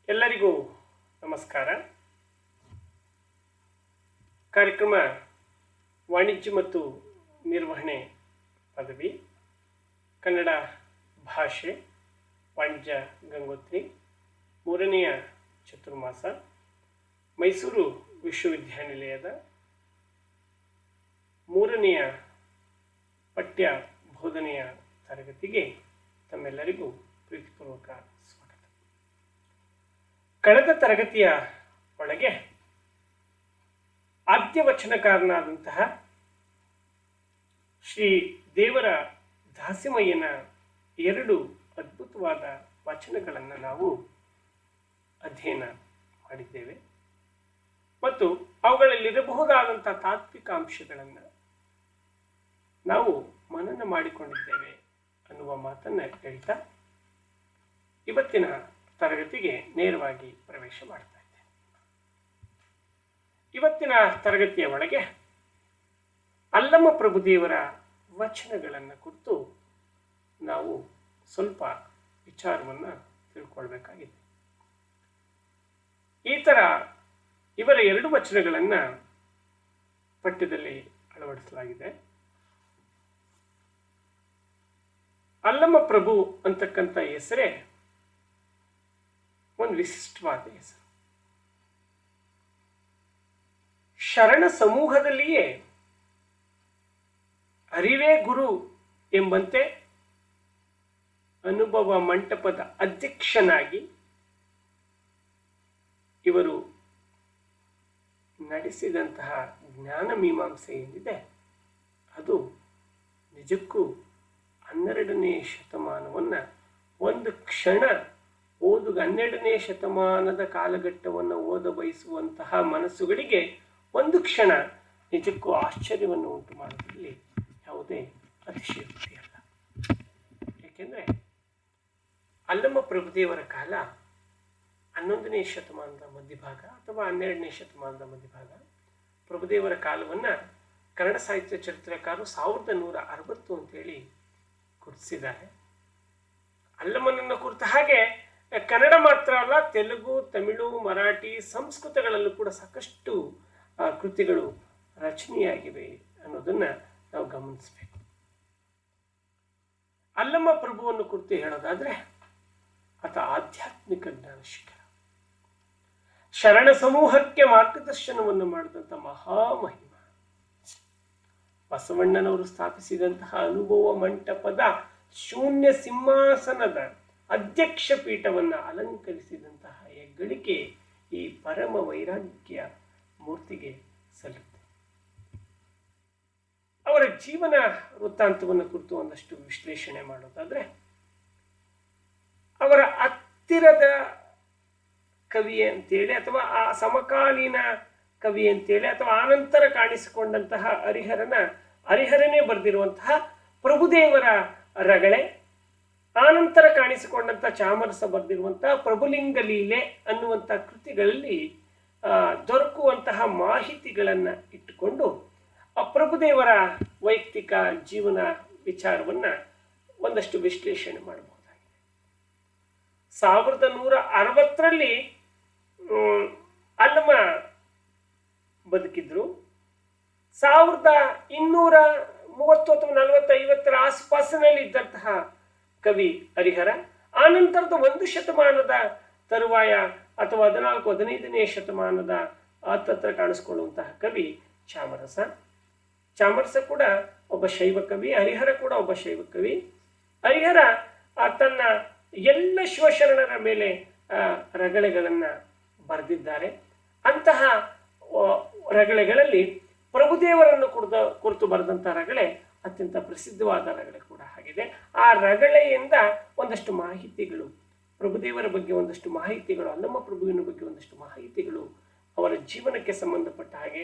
ಎಲ್ಲರಿಗೂ ನಮಸ್ಕಾರ. ಕಾರ್ಯಕ್ರಮ ವಾಣಿಜ್ಯ ಮತ್ತು ನಿರ್ವಹಣೆ ಪದವಿ, ಕನ್ನಡ ಭಾಷೆ, ವಾಣಿಜ್ಯ ಗಂಗೋತ್ರಿ, ಮೂರನೆಯ ಚತುರ್ಮಾಸ, ಮೈಸೂರು ವಿಶ್ವವಿದ್ಯಾನಿಲಯದ ಮೂರನೆಯ ಪಠ್ಯ ಬೋಧನೆಯ ತರಗತಿಗೆ ತಮ್ಮೆಲ್ಲರಿಗೂ ಪ್ರೀತಿಪೂರ್ವಕ ಸ್ವಾಗತ. ಕಳೆದ ತರಗತಿಯ ಒಳಗೆ ಆದ್ಯವಚನಕಾರನಾದಂತಹ ಶ್ರೀ ದೇವರ ದಾಸಿಮಯ್ಯನ ಎರಡು ಅದ್ಭುತವಾದ ವಚನಗಳನ್ನು ನಾವು ಅಧ್ಯಯನ ಮಾಡಿದ್ದೇವೆ ಮತ್ತು ಅವುಗಳಲ್ಲಿರಬಹುದಾದಂಥ ತಾತ್ವಿಕ ಅಂಶಗಳನ್ನು ನಾವು ಮನನ ಮಾಡಿಕೊಂಡಿದ್ದೇವೆ ಅನ್ನುವ ಮಾತನ್ನು ಹೇಳ್ತಾ ಇವತ್ತಿನ ತರಗತಿಗೆ ನೇರವಾಗಿ ಪ್ರವೇಶ ಮಾಡ್ತಾ ಇದ್ದೇನೆ. ಇವತ್ತಿನ ತರಗತಿಯ ಒಳಗೆ ಅಲ್ಲಮ ಪ್ರಭುದೇವರ ವಚನಗಳನ್ನು ಕುರಿತು ನಾವು ಸ್ವಲ್ಪ ವಿಚಾರವನ್ನು ತಿಳ್ಕೊಳ್ಬೇಕಾಗಿದೆ. ಈ ಥರ ಇವರ ಎರಡು ವಚನಗಳನ್ನು ಪಠ್ಯದಲ್ಲಿ ಅಳವಡಿಸಲಾಗಿದೆ. ಅಲ್ಲಮ ಪ್ರಭು ಅಂತಕ್ಕಂಥ ಹೆಸರೇ ಒಂದು ವಿಶಿಷ್ಟವಾದ ಹೆಸರು. ಶರಣ ಸಮೂಹದಲ್ಲಿಯೇ ಅರಿವೇ ಗುರು ಎಂಬಂತೆ ಅನುಭವ ಮಂಟಪದ ಅಧ್ಯಕ್ಷನಾಗಿ ಇವರು ನಡೆಸಿದಂತಹ ಜ್ಞಾನ ಮೀಮಾಂಸೆ ಏನಿದೆ ಅದು ನಿಜಕ್ಕೂ 12ನೇ ಶತಮಾನವನ್ನು ಒಂದು ಕ್ಷಣ ಓದುಗ 12ನೇ ಶತಮಾನದ ಕಾಲಘಟ್ಟವನ್ನು ಓದ ಬಯಸುವಂತಹ ಮನಸ್ಸುಗಳಿಗೆ ಒಂದು ಕ್ಷಣ ನಿಜಕ್ಕೂ ಆಶ್ಚರ್ಯವನ್ನು ಉಂಟು ಮಾಡೋದ್ರಲ್ಲಿ ಯಾವುದೇ ಅತಿಶಯೋಕ್ತಿ ಅಲ್ಲ. ಏಕೆಂದರೆ ಅಲ್ಲಮ ಪ್ರಭುದೇವರ ಕಾಲ 11ನೇ ಶತಮಾನದ ಮಧ್ಯಭಾಗ ಅಥವಾ 12ನೇ ಶತಮಾನದ ಮಧ್ಯಭಾಗ. ಪ್ರಭುದೇವರ ಕಾಲವನ್ನು ಕನ್ನಡ ಸಾಹಿತ್ಯ ಚರಿತ್ರಕಾರರು 1160 ಅಂತೇಳಿ ಗುರುತಿಸಿದ್ದಾರೆ. ಅಲ್ಲಮನನ್ನು ಕುರಿತ ಹಾಗೆ ಕನ್ನಡ ಮಾತ್ರ ಅಲ್ಲ, ತೆಲುಗು, ತಮಿಳು, ಮರಾಠಿ, ಸಂಸ್ಕೃತಗಳಲ್ಲೂ ಕೂಡ ಸಾಕಷ್ಟು ಕೃತಿಗಳು ರಚನೆಯಾಗಿವೆ ಅನ್ನೋದನ್ನು ನಾವು ಗಮನಿಸಬೇಕು. ಅಲ್ಲಮ ಪ್ರಭುವನ್ನು ಕುರಿತು ಹೇಳೋದಾದ್ರೆ ಆತ ಆಧ್ಯಾತ್ಮಿಕ ಜ್ಞಾನ ಶಿಖರ, ಶರಣ ಸಮೂಹಕ್ಕೆ ಮಾರ್ಗದರ್ಶನವನ್ನು ಮಾಡಿದಂಥ ಮಹಾಮಹಿಮ, ಬಸವಣ್ಣನವರು ಸ್ಥಾಪಿಸಿದಂತಹ ಅನುಭವ ಮಂಟಪದ ಶೂನ್ಯ ಸಿಂಹಾಸನದ ಅಧ್ಯಕ್ಷ ಪೀಠವನ್ನು ಅಲಂಕರಿಸಿದಂತಹ ಹೆಗ್ಗಳಿಕೆ ಈ ಪರಮ ವೈರಾಗ್ಯ ಮೂರ್ತಿಗೆ ಸಲ್ಲುತ್ತೆ. ಅವರ ಜೀವನ ವೃತ್ತಾಂತವನ್ನು ಕುರಿತು ಒಂದಷ್ಟು ವಿಶ್ಲೇಷಣೆ ಮಾಡೋದಾದ್ರೆ, ಅವರ ಹತ್ತಿರದ ಕವಿ ಅಂತೇಳಿ ಅಥವಾ ಆ ಸಮಕಾಲೀನ ಕವಿ ಅಂತೇಳಿ ಅಥವಾ ಆನಂತರ ಕಾಣಿಸಿಕೊಂಡಂತಹ ಹರಿಹರನೇ ಬರೆದಿರುವಂತಹ ಪ್ರಭುದೇವರ ರಗಳೆ, ಆನಂತರ ಕಾಣಿಸಿಕೊಂಡಂತಹ ಚಾಮರಸ ಬರೆದಿರುವಂತಹ ಪ್ರಭುಲಿಂಗ ಲೀಲೆ ಅನ್ನುವಂಥ ಕೃತಿಗಳಲ್ಲಿ ದೊರಕುವಂತಹ ಮಾಹಿತಿಗಳನ್ನು ಇಟ್ಟುಕೊಂಡು ಆ ಪ್ರಭುದೇವರ ವೈಯಕ್ತಿಕ ಜೀವನ ವಿಚಾರವನ್ನು ಒಂದಷ್ಟು ವಿಶ್ಲೇಷಣೆ ಮಾಡಬಹುದಾಗಿದೆ. 1160ರಲ್ಲಿ ಅಲ್ಲಮ ಬದುಕಿದ್ರು. 1230 ಅಥವಾ 40, 50 ಆಸುಪಾಸಿನಲ್ಲಿ ಇದ್ದಂತಹ ಕವಿ ಹರಿಹರ. ಆನಂತರದ ಒಂದು ಶತಮಾನದ ತರುವಾಯ ಅಥವಾ 14-15ನೇ ಶತಮಾನದ ಹತ್ತತ್ರ ಕಾಣಿಸ್ಕೊಳ್ಳುವಂತಹ ಕವಿ ಚಾಮರಸ. ಚಾಮರಸ ಕೂಡ ಒಬ್ಬ ಶೈವ ಕವಿ, ಹರಿಹರ ಕೂಡ ಒಬ್ಬ ಶೈವ ಕವಿ. ಹರಿಹರ ತನ್ನ ಎಲ್ಲ ಶಿವಶರಣರ ಮೇಲೆ ರಗಳೆಗಳನ್ನು ಬರೆದಿದ್ದಾರೆ. ಅಂತಹ ರಗಳೆಗಳಲ್ಲಿ ಪ್ರಭುದೇವರನ್ನು ಕುರಿತು ಬರೆದಂಥ ರಗಳೆ ಅತ್ಯಂತ ಪ್ರಸಿದ್ಧವಾದ ರಗಳೆ ಕೂಡ ಆಗಿದೆ. ಆ ರಗಳೆಯಿಂದ ಒಂದಷ್ಟು ಮಾಹಿತಿಗಳು, ಪ್ರಭುದೇವರ ಬಗ್ಗೆ ಒಂದಷ್ಟು ಮಾಹಿತಿಗಳು, ಅಲ್ಲಮ ಪ್ರಭುವಿನ ಬಗ್ಗೆ ಒಂದಷ್ಟು ಮಾಹಿತಿಗಳು, ಅವರ ಜೀವನಕ್ಕೆ ಸಂಬಂಧಪಟ್ಟ ಹಾಗೆ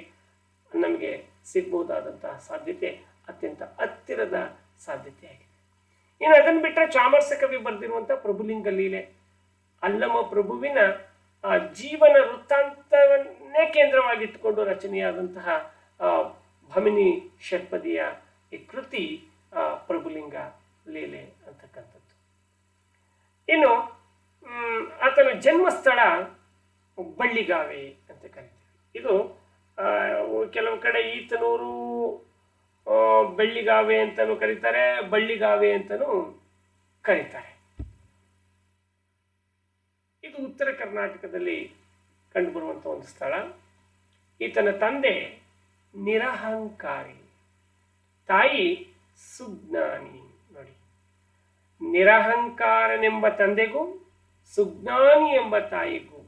ನಮಗೆ ಸಿಗಬಹುದಾದಂತಹ ಸಾಧ್ಯತೆ ಅತ್ಯಂತ ಹತ್ತಿರದ ಸಾಧ್ಯತೆಯಾಗಿದೆ. ಇನ್ನು ಅದನ್ನು ಬಿಟ್ಟರೆ ಚಾಮರಸ ಕವಿ ಬರೆದಿರುವಂಥ ಪ್ರಭುಲಿಂಗ ಲೀಲೆ ಅಲ್ಲಮ ಪ್ರಭುವಿನ ಜೀವನ ವೃತ್ತಾಂತವನ್ನೇ ಕೇಂದ್ರವಾಗಿಟ್ಟುಕೊಂಡು ರಚನೆಯಾದಂತಹ ಭಮಿನಿ ಷಟ್ಪದಿಯ ಈ ಕೃತಿ ಪ್ರಭುಲಿಂಗ ಲೀಲೆ ಅಂತಕ್ಕಂಥದ್ದು. ಇನ್ನು ಆತನ ಜನ್ಮಸ್ಥಳ ಬಳ್ಳಿಗಾವೆ ಅಂತ ಕರಿತೀವಿ. ಇದು ಕೆಲವು ಕಡೆ ಈತನೂರು ಬೆಳ್ಳಿಗಾವೆ ಅಂತಲೂ ಕರೀತಾರೆ, ಬಳ್ಳಿಗಾವೆ ಅಂತಲೂ ಕರೀತಾರೆ. ಇದು ಉತ್ತರ ಕರ್ನಾಟಕದಲ್ಲಿ ಕಂಡುಬರುವಂಥ ಒಂದು ಸ್ಥಳ. ಈತನ ತಂದೆ ನಿರಹಂಕಾರಿ, ತಾಯಿ ಸುಜ್ಞಾನಿ. ನೋಡಿ, ನಿರಹಂಕಾರನೆಂಬ ತಂದೆಗೂ ಸುಜ್ಞಾನಿ ಎಂಬ ತಾಯಿಗೂ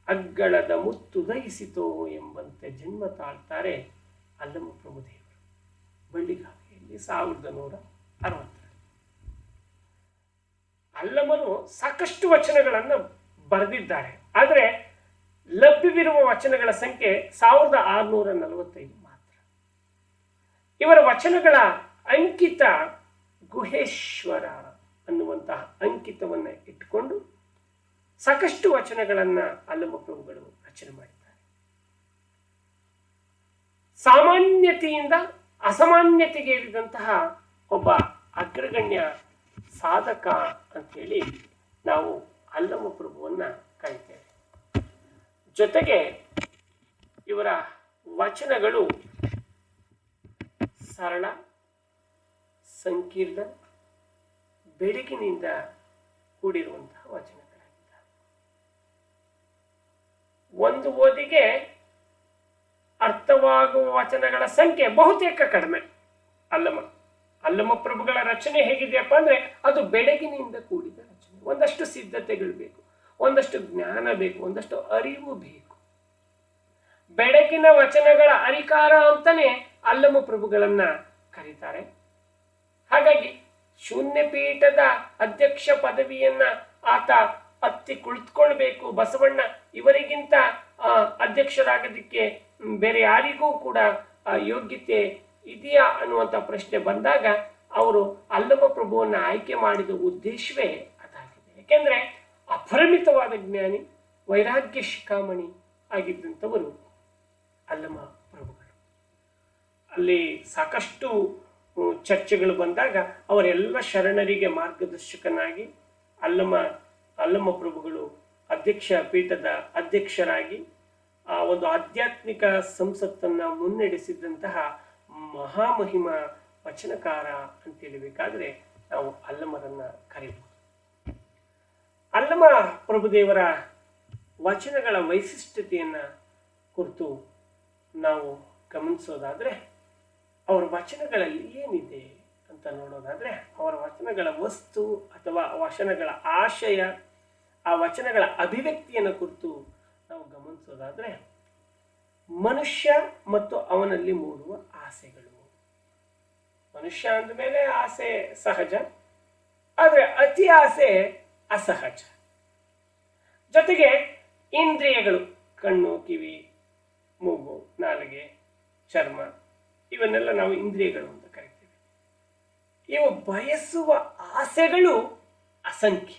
ಅಗ್ಗಳದ ಮುತ್ತುದಯಿಸಿತೋ ಎಂಬಂತೆ ಜನ್ಮ ತಾಳ್ತಾರೆ ಅಲ್ಲಮ ಪ್ರಭುದೇವರು ಬಳ್ಳಿಗಾವೆಯಲ್ಲಿ 1160. ಅಲ್ಲಮರು ಸಾಕಷ್ಟು ವಚನಗಳನ್ನು ಬರೆದಿದ್ದಾರೆ. ಆದರೆ ಲಭ್ಯವಿರುವ ವಚನಗಳ ಸಂಖ್ಯೆ 1645 ಮಾತ್ರ. ಇವರ ವಚನಗಳ ಅಂಕಿತ ಗುಹೇಶ್ವರ ಅನ್ನುವಂತಹ ಅಂಕಿತವನ್ನು ಇಟ್ಟುಕೊಂಡು ಸಾಕಷ್ಟು ವಚನಗಳನ್ನ ಅಲ್ಲಮ ಪ್ರಭುಗಳು ರಚನೆ ಮಾಡಿದ್ದಾರೆ. ಸಾಮಾನ್ಯತೆಯಿಂದ ಅಸಾಮಾನ್ಯತೆಗೆ ಇಳಿದಂತಹ ಒಬ್ಬ ಅಗ್ರಗಣ್ಯ ಸಾಧಕ ಅಂತೇಳಿ ನಾವು ಅಲ್ಲಮ ಪ್ರಭುವನ್ನ ಕರೀತೇವೆ. ಜೊತೆಗೆ ಇವರ ವಚನಗಳು ಸರಳ, ಸಂಕೀರ್ಣ, ಬೆಳಕಿನಿಂದ ಕೂಡಿರುವಂತಹ ವಚನಗಳಾಗಿದ್ದಾವೆ. ಒಂದು ಓದಿಗೆ ಅರ್ಥವಾಗುವ ವಚನಗಳ ಸಂಖ್ಯೆ ಬಹುತೇಕ ಕಡಿಮೆ. ಅಲ್ಲಮ ಪ್ರಭುಗಳ ರಚನೆ ಹೇಗಿದೆಯಪ್ಪ ಅಂದ್ರೆ ಅದು ಬೆಳಗಿನಿಂದ ಕೂಡಿದ ರಚನೆ. ಒಂದಷ್ಟು ಸಿದ್ಧತೆಗಳು ಬೇಕು, ಒಂದಷ್ಟು ಜ್ಞಾನ ಬೇಕು, ಒಂದಷ್ಟು ಅರಿವು ಬೇಕು. ಬೆಳಕಿನ ವಚನಗಳ ಅರಿಕಾರ ಅಂತಾನೆ ಅಲ್ಲಮ ಪ್ರಭುಗಳನ್ನ ಕರೀತಾರೆ. ಹಾಗಾಗಿ ಶೂನ್ಯಪೀಠದ ಅಧ್ಯಕ್ಷ ಪದವಿಯನ್ನ ಆತ ಹತ್ತಿ ಕುಳಿತುಕೊಳ್ಬೇಕು, ಬಸವಣ್ಣ ಇವರಿಗಿಂತ ಅಧ್ಯಕ್ಷರಾಗೋದಕ್ಕೆ ಬೇರೆ ಯಾರಿಗೂ ಕೂಡ ಯೋಗ್ಯತೆ ಇದೆಯಾ ಅನ್ನುವಂಥ ಪ್ರಶ್ನೆ ಬಂದಾಗ ಅವರು ಅಲ್ಲಮ ಪ್ರಭುವನ್ನು ಆಯ್ಕೆ ಮಾಡಿದ ಉದ್ದೇಶವೇ ಅದಾಗಿದೆ. ಯಾಕೆಂದ್ರೆ ಅಪರಿಮಿತವಾದ ಜ್ಞಾನಿ, ವೈರಾಗ್ಯ ಶಿಖಾಮಣಿ ಆಗಿದ್ದಂಥವರು ಅಲ್ಲಮ ಪ್ರಭುಗಳು. ಅಲ್ಲಿ ಸಾಕಷ್ಟು ಚರ್ಚೆಗಳು ಬಂದಾಗ ಅವರೆಲ್ಲ ಶರಣರಿಗೆ ಮಾರ್ಗದರ್ಶಕನಾಗಿ ಅಲ್ಲಮ ಪ್ರಭುಗಳು ಅಧ್ಯಕ್ಷ ಪೀಠದ ಅಧ್ಯಕ್ಷರಾಗಿ ಆ ಒಂದು ಆಧ್ಯಾತ್ಮಿಕ ಸಂಸತ್ತನ್ನ ಮುನ್ನಡೆಸಿದಂತಹ ಮಹಾಮಹಿಮ ವಚನಕಾರ ಅಂತೇಳಬೇಕಾದ್ರೆ ನಾವು ಅಲ್ಲಮರನ್ನ ಕರೀಬಹುದು. ಅಲ್ಲಮ ಪ್ರಭುದೇವರ ವಚನಗಳ ವೈಶಿಷ್ಟ್ಯತೆಯನ್ನ ಕುರಿತು ನಾವು ಗಮನಿಸೋದಾದ್ರೆ, ಅವರ ವಚನಗಳಲ್ಲಿ ಏನಿದೆ ಅಂತ ನೋಡೋದಾದ್ರೆ, ಅವರ ವಚನಗಳ ವಸ್ತು ಅಥವಾ ವಚನಗಳ ಆಶಯ, ಆ ವಚನಗಳ ಅಭಿವ್ಯಕ್ತಿಯನ್ನು ಕುರಿತು ನಾವು ಗಮನಿಸೋದಾದ್ರೆ, ಮನುಷ್ಯ ಮತ್ತು ಅವನಲ್ಲಿ ಮೂಡುವ ಆಸೆಗಳು. ಮನುಷ್ಯ ಅಂದಮೇಲೆ ಆಸೆ ಸಹಜ, ಆದರೆ ಅತಿ ಆಸೆ ಅಸಹಜ. ಜೊತೆಗೆ ಇಂದ್ರಿಯಗಳು, ಕಣ್ಣು, ಕಿವಿ, ಮೂಗು, ನಾಲಿಗೆ, ಚರ್ಮ, ಇವನ್ನೆಲ್ಲ ನಾವು ಇಂದ್ರಿಯಗಳು ಅಂತ ಕರಿತೀವಿ. ಇವು ಬಯಸುವ ಆಸೆಗಳು ಅಸಂಖ್ಯ.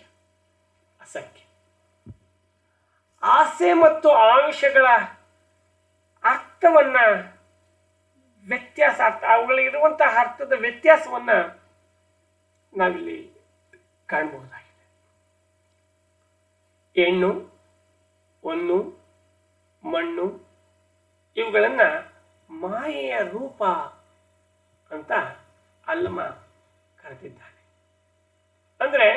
ಆಸೆ ಮತ್ತು ಆಮಿಷಗಳ ಅರ್ಥವನ್ನ ವ್ಯತ್ಯಾಸ, ಅವುಗಳಿರುವಂತಹ ಅರ್ಥದ ವ್ಯತ್ಯಾಸವನ್ನ ನಾವಿಲ್ಲಿ ಕಾಣಬಹುದಾಗಿದೆ. ಹೆಣ್ಣು, ಹೊನ್ನು, ಮಣ್ಣು ಇವುಗಳನ್ನ ಮಾಯೆಯ ರೂಪ ಅಂತ ಅಲ್ಲಮ ಕರೆದಿದ್ದಾನೆ. ಅಂದ್ರೆ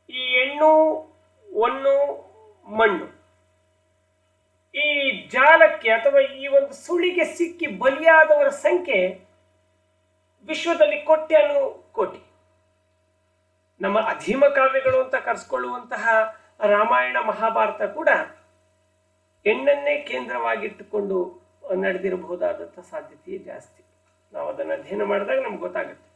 ಈ ಹೆಣ್ಣು, ಹೊನ್ನು, ಮಣ್ಣು ಈ ಜಾಲಕ್ಕೆ ಅಥವಾ ಈ ಒಂದು ಸುಳಿಗೆ ಸಿಕ್ಕಿ ಬಲಿಯಾದವರ ಸಂಖ್ಯೆ ವಿಶ್ವದಲ್ಲಿ ಕೋಟಿ. ನಮ್ಮ ಅಧೀಮ ಕಾವ್ಯಗಳು ಅಂತ ಕರೆಸ್ಕೊಳ್ಳುವಂತಹ ರಾಮಾಯಣ, ಮಹಾಭಾರತ ಕೂಡ ಹೆಣ್ಣನ್ನೇ ಕೇಂದ್ರವಾಗಿಟ್ಟುಕೊಂಡು ನಡೆದಿರಬಹುದಾದಂಥ ಸಾಧ್ಯತೆಯೇ ಜಾಸ್ತಿ. ನಾವು ಅದನ್ನು ಅಧ್ಯಯನ ಮಾಡಿದಾಗ ನಮ್ಗೆ ಗೊತ್ತಾಗುತ್ತೆ.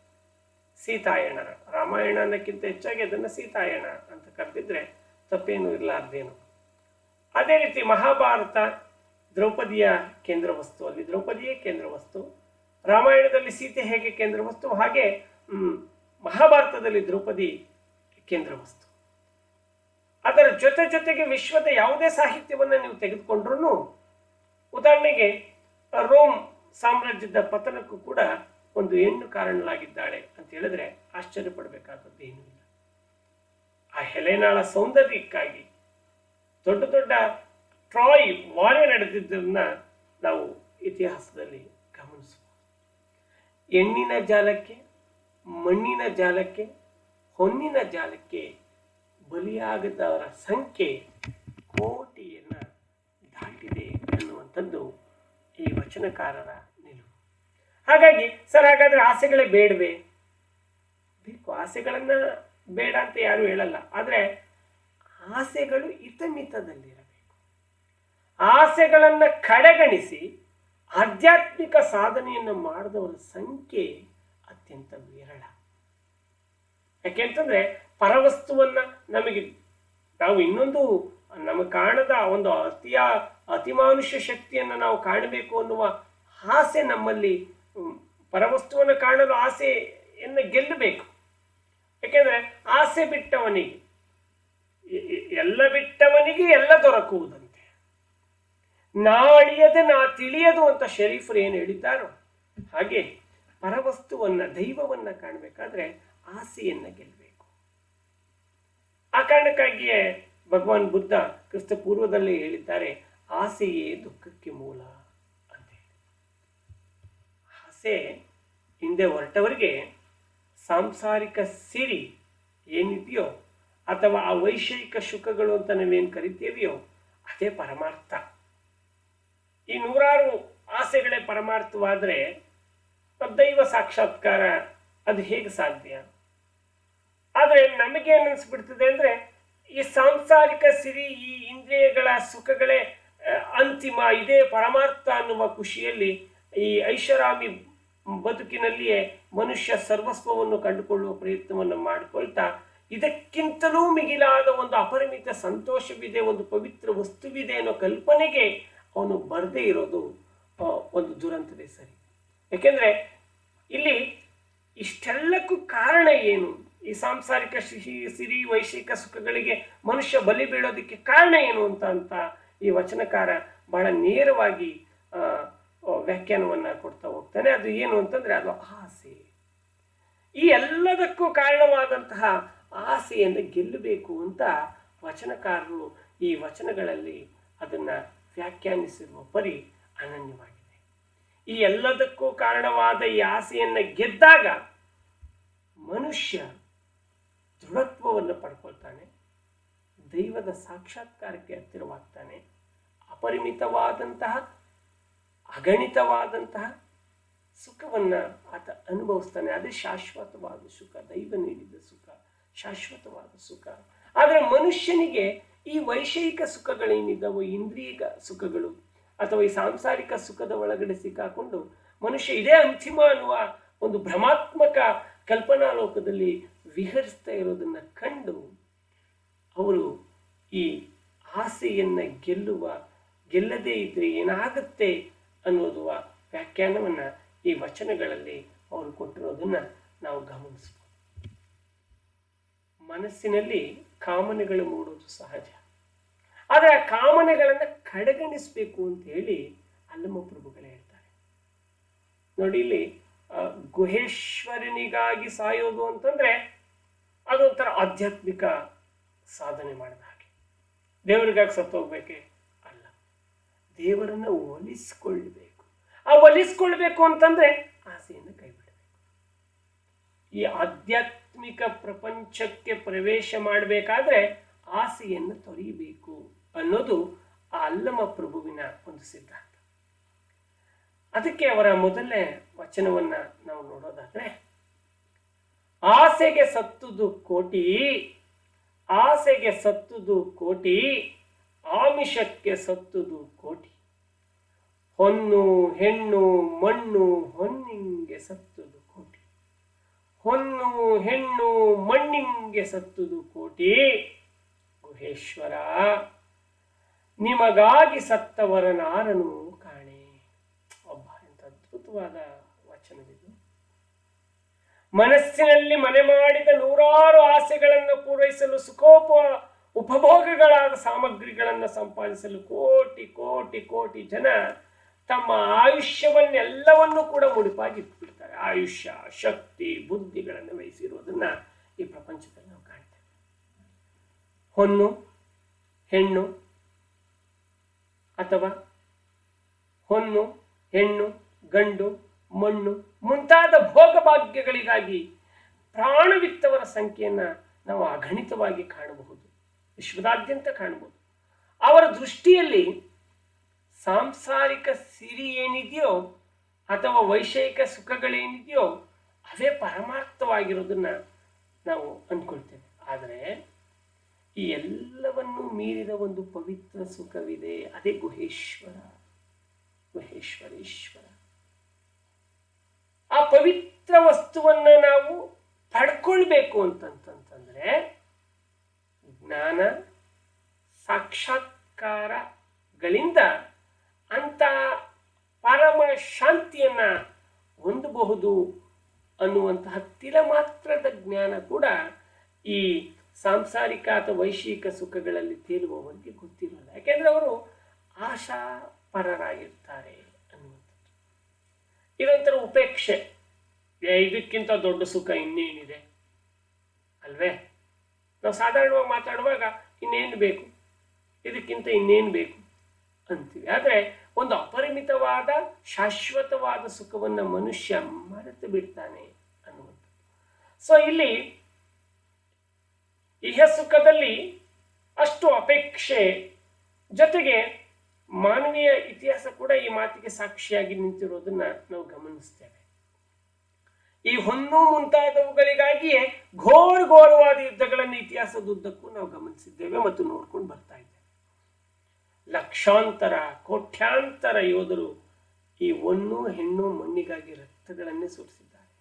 ಸೀತಾಯಣರ ರಾಮಾಯಣ ಅನ್ನಕ್ಕಿಂತ ಹೆಚ್ಚಾಗಿ ಅದನ್ನು ಸೀತಾಯಣ ಅಂತ ಕರೆದಿದ್ರೆ ತಪ್ಪೇನು ಇರಲಾರ್ದೇನು. ಅದೇ ರೀತಿ ಮಹಾಭಾರತ ದ್ರೌಪದಿಯ ಕೇಂದ್ರ ವಸ್ತು, ಅಲ್ಲಿ ದ್ರೌಪದಿಯೇ ಕೇಂದ್ರ ವಸ್ತು. ರಾಮಾಯಣದಲ್ಲಿ ಸೀತೆ ಹೇಗೆ ಕೇಂದ್ರ ವಸ್ತು, ಹಾಗೆ ಮಹಾಭಾರತದಲ್ಲಿ ದ್ರೌಪದಿ ಕೇಂದ್ರ ವಸ್ತು. ಅದರ ಜೊತೆಗೆ ವಿಶ್ವದ ಯಾವುದೇ ಸಾಹಿತ್ಯವನ್ನು ನೀವು ತೆಗೆದುಕೊಂಡ್ರೂ, ಉದಾಹರಣೆಗೆ ರೋಮ್ ಸಾಮ್ರಾಜ್ಯದ ಪತನಕ್ಕೂ ಕೂಡ ಒಂದು ಹೆಣ್ಣು ಕಾರಣಲಾಗಿದ್ದಾಳೆ ಅಂತ ಹೇಳಿದ್ರೆ ಆಶ್ಚರ್ಯ ಪಡಬೇಕಾದದ್ದು ಏನೂ ಇಲ್ಲ. ಆ ಹೆಲೆನಾಳ ಸೌಂದರ್ಯಕ್ಕಾಗಿ ದೊಡ್ಡ ದೊಡ್ಡ ಟ್ರಾಯ್ ವಾರ ನಡೆದಿದ್ದನ್ನ ನಾವು ಇತಿಹಾಸದಲ್ಲಿ ಗಮನಿಸಬಹುದು. ಹೆಣ್ಣಿನ ಜಾಲಕ್ಕೆ, ಮಣ್ಣಿನ ಜಾಲಕ್ಕೆ, ಹೊನ್ನಿನ ಜಾಲಕ್ಕೆ ಬಲಿಯಾಗದವರ ಸಂಖ್ಯೆ ಕೋಟಿಯನ್ನು ದಾಟಿದೆ ಅನ್ನುವಂಥದ್ದು ಈ ವಚನಕಾರರ ನಿಲುವು. ಹಾಗಾಗಿ ಸರ್, ಹಾಗಾದ್ರೆ ಆಸೆಗಳೇ ಬೇಡವೇ? ಬೇಕು, ಆಸೆಗಳನ್ನ ಬೇಡ ಅಂತ ಯಾರು ಹೇಳಲ್ಲ. ಆದರೆ ಆಸೆಗಳು ಹಿತಮಿತದಲ್ಲಿರಬೇಕು. ಆಸೆಗಳನ್ನ ಕಡೆಗಣಿಸಿ ಆಧ್ಯಾತ್ಮಿಕ ಸಾಧನೆಯನ್ನು ಮಾಡಿದವರ ಸಂಖ್ಯೆ ಅತ್ಯಂತ ವಿರಳ. ಯಾಕೆಂತಂದ್ರೆ ಪರವಸ್ತುವನ್ನ ನಾವು ಇನ್ನೊಂದು ನಮಗೆ ಕಾಣದ ಒಂದು ಅತಿಮಾನುಷ್ಯ ಶಕ್ತಿಯನ್ನು ನಾವು ಕಾಣಬೇಕು ಅನ್ನುವ ಆಸೆ ನಮ್ಮಲ್ಲಿ, ಪರವಸ್ತುವನ್ನು ಕಾಣಲು ಆಸೆಯನ್ನು ಗೆಲ್ಲಬೇಕು. ಯಾಕೆಂದ್ರೆ ಆಸೆ ಬಿಟ್ಟವನಿಗೆ ಎಲ್ಲ ದೊರಕುವುದಂತೆ, ನಾ ಅಳಿಯದೆ ನಾ ತಿಳಿಯದು ಅಂತ ಶರೀಫರು ಏನು ಹೇಳಿದ್ದಾರೋ ಹಾಗೆ ಪರವಸ್ತುವನ್ನ, ದೈವವನ್ನ ಕಾಣಬೇಕಾದ್ರೆ ಆಸೆಯನ್ನ ಗೆಲ್ಲಬೇಕು. ಆ ಕಾರಣಕ್ಕಾಗಿಯೇ ಭಗವಾನ್ ಬುದ್ಧ ಕ್ರಿಸ್ತ ಪೂರ್ವದಲ್ಲಿ ಹೇಳಿದ್ದಾರೆ, ಆಸೆಯೇ ದುಃಖಕ್ಕೆ ಮೂಲ ಅಂತ ಹೇಳಿ. ಆಸೆ ಹಿಂದೆ ಹೊರಟವರಿಗೆ ಸಾಂಸಾರಿಕ ಸಿರಿ ಏನಿದೆಯೋ ಅಥವಾ ಆ ವೈಷಯಿಕ ಸುಖಗಳು ಅಂತ ನಾವೇನು ಕರಿತೇವೆಯೋ ಅದೇ ಪರಮಾರ್ಥ. ಈ ನೂರಾರು ಆಸೆಗಳೇ ಪರಮಾರ್ಥವಾದರೆ ದೈವ ಸಾಕ್ಷಾತ್ಕಾರ ಅದು ಹೇಗೆ ಸಾಧ್ಯ? ಆದರೆ ನಮಗೇನು ಅನಿಸ್ಬಿಡ್ತದೆ ಅಂದರೆ, ಈ ಸಾಂಸಾರಿಕ ಸಿರಿ, ಈ ಇಂದ್ರಿಯಗಳ ಸುಖಗಳೇ ಅಂತಿಮ, ಇದೇ ಪರಮಾರ್ಥ ಅನ್ನುವ ಖುಷಿಯಲ್ಲಿ ಈ ಐಷಾರಾಮಿ ಬದುಕಿನಲ್ಲಿಯೇ ಮನುಷ್ಯ ಸರ್ವಸ್ವವನ್ನು ಕಂಡುಕೊಳ್ಳುವ ಪ್ರಯತ್ನವನ್ನು ಮಾಡಿಕೊಳ್ತಾ, ಇದಕ್ಕಿಂತಲೂ ಮಿಗಿಲಾದ ಒಂದು ಅಪರಿಮಿತ ಸಂತೋಷವಿದೆ, ಒಂದು ಪವಿತ್ರ ವಸ್ತುವಿದೆ ಅನ್ನೋ ಕಲ್ಪನೆಗೆ ಅವನು ಬರದೇ ಇರೋದು ಒಂದು ದುರಂತವೇ ಸರಿ. ಯಾಕೆಂದರೆ ಇಲ್ಲಿ ಇಷ್ಟೆಲ್ಲಕ್ಕೂ ಕಾರಣ ಏನು? ಈ ಸಾಂಸಾರಿಕ ಸಿರಿ ವೈಷಯಿಕ ಸುಖಗಳಿಗೆ ಮನುಷ್ಯ ಬಲಿ ಬೀಳೋದಕ್ಕೆ ಕಾರಣ ಏನು ಅಂತ ಈ ವಚನಕಾರ ಬಹಳ ನೇರವಾಗಿ ವ್ಯಾಖ್ಯಾನವನ್ನು ಕೊಡ್ತಾ ಹೋಗ್ತಾನೆ. ಅದು ಏನು ಅಂತಂದರೆ ಅದು ಆಸೆ. ಈ ಎಲ್ಲದಕ್ಕೂ ಕಾರಣವಾದಂತಹ ಆಸೆಯನ್ನು ಗೆಲ್ಲಬೇಕು ಅಂತ ವಚನಕಾರರು ಈ ವಚನಗಳಲ್ಲಿ ಅದನ್ನು ವ್ಯಾಖ್ಯಾನಿಸಿರುವ ಪರಿ ಅನನ್ಯವಾಗಿದೆ. ಈ ಎಲ್ಲದಕ್ಕೂ ಕಾರಣವಾದ ಈ ಆಸೆಯನ್ನು ಗೆದ್ದಾಗ ಮನುಷ್ಯ ದೃಢತ್ವವನ್ನು ಪಡ್ಕೊಳ್ತಾನೆ, ದೈವದ ಸಾಕ್ಷಾತ್ಕಾರಕ್ಕೆ ಹತ್ತಿರವಾಗ್ತಾನೆ, ಅಪರಿಮಿತವಾದಂತಹ ಅಗಣಿತವಾದಂತಹ ಸುಖವನ್ನು ಆತ ಅನುಭವಿಸ್ತಾನೆ. ಅದೇ ಶಾಶ್ವತವಾದ ಸುಖ, ದೈವ ನೀಡಿದ ಸುಖ, ಶಾಶ್ವತವಾದ ಸುಖ. ಆದರೆ ಮನುಷ್ಯನಿಗೆ ಈ ವೈಷಯಿಕ ಸುಖಗಳೇನಿದ್ದಾವೋ, ಇಂದ್ರಿಯ ಸುಖಗಳು ಅಥವಾ ಈ ಸಾಂಸಾರಿಕ ಸುಖದ ಒಳಗಡೆ ಸಿಕ್ಕಾಕೊಂಡು ಮನುಷ್ಯ ಇದೇ ಅಂತಿಮ ಅನ್ನುವ ಒಂದು ಭ್ರಮಾತ್ಮಕ ಕಲ್ಪನಾ ಲೋಕದಲ್ಲಿ ವಿಹರಿಸ್ತಾ ಇರೋದನ್ನು ಕಂಡು ಅವರು ಈ ಆಸೆಯನ್ನು ಗೆಲ್ಲದೇ ಇದ್ರೆ ಏನಾಗುತ್ತೆ ಅನ್ನೋದು ವ್ಯಾಖ್ಯಾನವನ್ನು ಈ ವಚನಗಳಲ್ಲಿ ಅವರು ಕೊಟ್ಟಿರೋದನ್ನು ನಾವು ಗಮನಿಸ್ಬೋದು. ಮನಸ್ಸಿನಲ್ಲಿ ಕಾಮನೆಗಳು ಮೂಡೋದು ಸಹಜ, ಆದರೆ ಆ ಕಾಮನೆಗಳನ್ನು ಕಡೆಗಣಿಸಬೇಕು ಅಂತ ಹೇಳಿ ಅಲ್ಲಮ ಪ್ರಭುಗಳೇ ಹೇಳ್ತಾರೆ. ನೋಡಿ, ಇಲ್ಲಿ ಗುಹೇಶ್ವರನಿಗಾಗಿ ಸಾಯೋದು ಅಂತಂದ್ರೆ ಅದೊಂಥರ ಆಧ್ಯಾತ್ಮಿಕ ಸಾಧನೆ ಮಾಡಿದ ಹಾಗೆ. ದೇವರಿಗಾಗಿ ಸತ್ತೋಗ್ಬೇಕೆ? ಅಲ್ಲ, ದೇವರನ್ನು ಒಲಿಸ್ಕೊಳ್ಬೇಕು. ಆ ಒಲಿಸ್ಕೊಳ್ಬೇಕು ಅಂತಂದ್ರೆ ಆಸೆಯನ್ನು ಕೈ ಬಿಡಬೇಕು. ಈ ಆಧ್ಯಾತ್ಮಿಕ ಪ್ರಪಂಚಕ್ಕೆ ಪ್ರವೇಶ ಮಾಡಬೇಕಾದ್ರೆ ಆಸೆಯನ್ನು ತೊರೆಯಬೇಕು ಅನ್ನೋದು ಆ ಅಲ್ಲಮ ಪ್ರಭುವಿನ ಒಂದು ಸಿದ್ಧಾಂತ. ಅದಕ್ಕೆ ಅವರ ಮೊದಲನೇ ವಚನವನ್ನ ನಾವು ನೋಡೋದಾದ್ರೆ, ಆಸೆಗೆ ಸತ್ತುದು ಕೋಟಿ, ಆಸೆಗೆ ಸತ್ತುದು ಕೋಟಿ, ಆಮಿಷಕ್ಕೆ ಸತ್ತುದು ಕೋಟಿ, ಹೊನ್ನು ಹೆಣ್ಣು ಮಣ್ಣು ಹೊನ್ನಿಂಗೆ ಸತ್ತುದು ಕೋಟಿ, ಹೊನ್ನು ಹೆಣ್ಣು ಮಣ್ಣಿಂಗೆ ಸತ್ತುದು ಕೋಟಿ, ಗುಹೇಶ್ವರ ನಿಮಗಾಗಿ ಸತ್ತವರನಾರನು ಕಾಣೆ. ಒಬ್ಬ ಎಂತ ಅದ್ಭುತವಾದ ವಚನವಿದು. ಮನಸ್ಸಿನಲ್ಲಿ ಮನೆ ಮಾಡಿದ ನೂರಾರು ಆಸೆಗಳನ್ನು ಪೂರೈಸಲು ಉಪಭೋಗಗಳಾದ ಸಾಮಗ್ರಿಗಳನ್ನು ಸಂಪಾದಿಸಲು ಕೋಟಿ ಕೋಟಿ ಕೋಟಿ ಜನ ತಮ್ಮ ಆಯುಷ್ಯವನ್ನೆಲ್ಲವನ್ನೂ ಕೂಡ ಮುಡಿಪಾಗಿಟ್ಬಿಡ್ತಾರೆ. ಆಯುಷ್ಯ, ಶಕ್ತಿ, ಬುದ್ಧಿಗಳನ್ನು ವಹಿಸಿರುವುದನ್ನ ಈ ಪ್ರಪಂಚದಲ್ಲಿ ನಾವು ಕಾಣ್ತೇವೆ. ಹೊನ್ನು, ಹೆಣ್ಣು, ಅಥವಾ ಹೊನ್ನು, ಹೆಣ್ಣು, ಗಂಡು, ಮಣ್ಣು ಮುಂತಾದ ಭೋಗಭಾಗ್ಯಗಳಿಗಾಗಿ ಪ್ರಾಣವಿತ್ತವರ ಸಂಖ್ಯೆಯನ್ನು ನಾವು ಅಗಣಿತವಾಗಿ ಕಾಣಬಹುದು, ವಿಶ್ವದಾದ್ಯಂತ ಕಾಣಬಹುದು. ಅವರ ದೃಷ್ಟಿಯಲ್ಲಿ ಸಾಂಸಾರಿಕ ಸಿರಿ ಏನಿದೆಯೋ ಅಥವಾ ವೈಷಯಿಕ ಸುಖಗಳೇನಿದೆಯೋ ಅವೇ ಪರಮಾರ್ಥವಾಗಿರೋದನ್ನ ನಾವು ಅಂದ್ಕೊಳ್ತೇವೆ. ಆದರೆ ಈ ಎಲ್ಲವನ್ನು ಮೀರಿದ ಒಂದು ಪವಿತ್ರ ಸುಖವಿದೆ, ಅದೇ ಗುಹೇಶ್ವರ, ಗುಹೇಶ್ವರೇಶ್ವರ. ಆ ಪವಿತ್ರ ವಸ್ತುವನ್ನು ನಾವು ಪಡ್ಕೊಳ್ಬೇಕು ಅಂತಂತಂದ್ರೆ ಜ್ಞಾನ ಸಾಕ್ಷಾತ್ಕಾರಗಳಿಂದ ಅಂತ ಪರಮ ಶಾಂತಿಯನ್ನ ಹೊಂದಬಹುದು ಅನ್ನುವಂತಹ ತಿಲಮಾತ್ರದ ಜ್ಞಾನ ಕೂಡ ಈ ಸಾಂಸಾರಿಕ ಅಥವಾ ವೈಷಯಿಕ ಸುಖಗಳಲ್ಲಿ ತೇಲುವವರಿಗೆ ಗೊತ್ತಿರೋಲ್ಲ. ಯಾಕೆಂದ್ರೆ ಅವರು ಆಶಾಪರರಾಗಿರ್ತಾರೆ ಅನ್ನುವಂಥದ್ದು. ಇದೊಂಥರ ಉಪೇಕ್ಷೆ, ಇದಕ್ಕಿಂತ ದೊಡ್ಡ ಸುಖ ಇನ್ನೇನಿದೆ ಅಲ್ವೇ? ನಾವು ಸಾಧಾರಣವಾಗಿ ಮಾತಾಡುವಾಗ ಇನ್ನೇನು ಬೇಕು, ಇದಕ್ಕಿಂತ ಇನ್ನೇನು ಬೇಕು ಅಂತೀವಿ. ಆದರೆ ಒಂದು ಅಪರಿಮಿತವಾದ ಶಾಶ್ವತವಾದ ಸುಖವನ್ನು ಮನುಷ್ಯ ಮರೆತು ಬಿಡ್ತಾನೆ ಅನ್ನುವಂಥದ್ದು. ಸೊ ಇಲ್ಲಿ ಇಹ ಸುಖದಲ್ಲಿ ಅಷ್ಟು ಅಪೇಕ್ಷೆ, ಜೊತೆಗೆ ಮಾನವೀಯ ಇತಿಹಾಸ ಕೂಡ ಈ ಮಾತಿಗೆ ಸಾಕ್ಷಿಯಾಗಿ ನಿಂತಿರೋದನ್ನ ನಾವು ಗಮನಿಸ್ತೇವೆ. ಈ ಹೊನ್ನು ಮುಂತಾದವುಗಳಿಗಾಗಿಯೇ ಘೋರವಾದ ಯುದ್ಧಗಳನ್ನು ಇತಿಹಾಸದುದ್ದಕ್ಕೂ ನಾವು ಗಮನಿಸಿದ್ದೇವೆ ಮತ್ತು ನೋಡ್ಕೊಂಡು ಬರ್ತಾ ಇದ್ದೇವೆ. ಲಕ್ಷಾಂತರ ಕೋಟ್ಯಾಂತರ ಯೋಧರು ಈ ಹೊನ್ನು ಹೆಣ್ಣು ಮಣ್ಣಿಗಾಗಿ ರಕ್ತಗಳನ್ನೇ ಸುರಿಸಿದ್ದಾರೆ.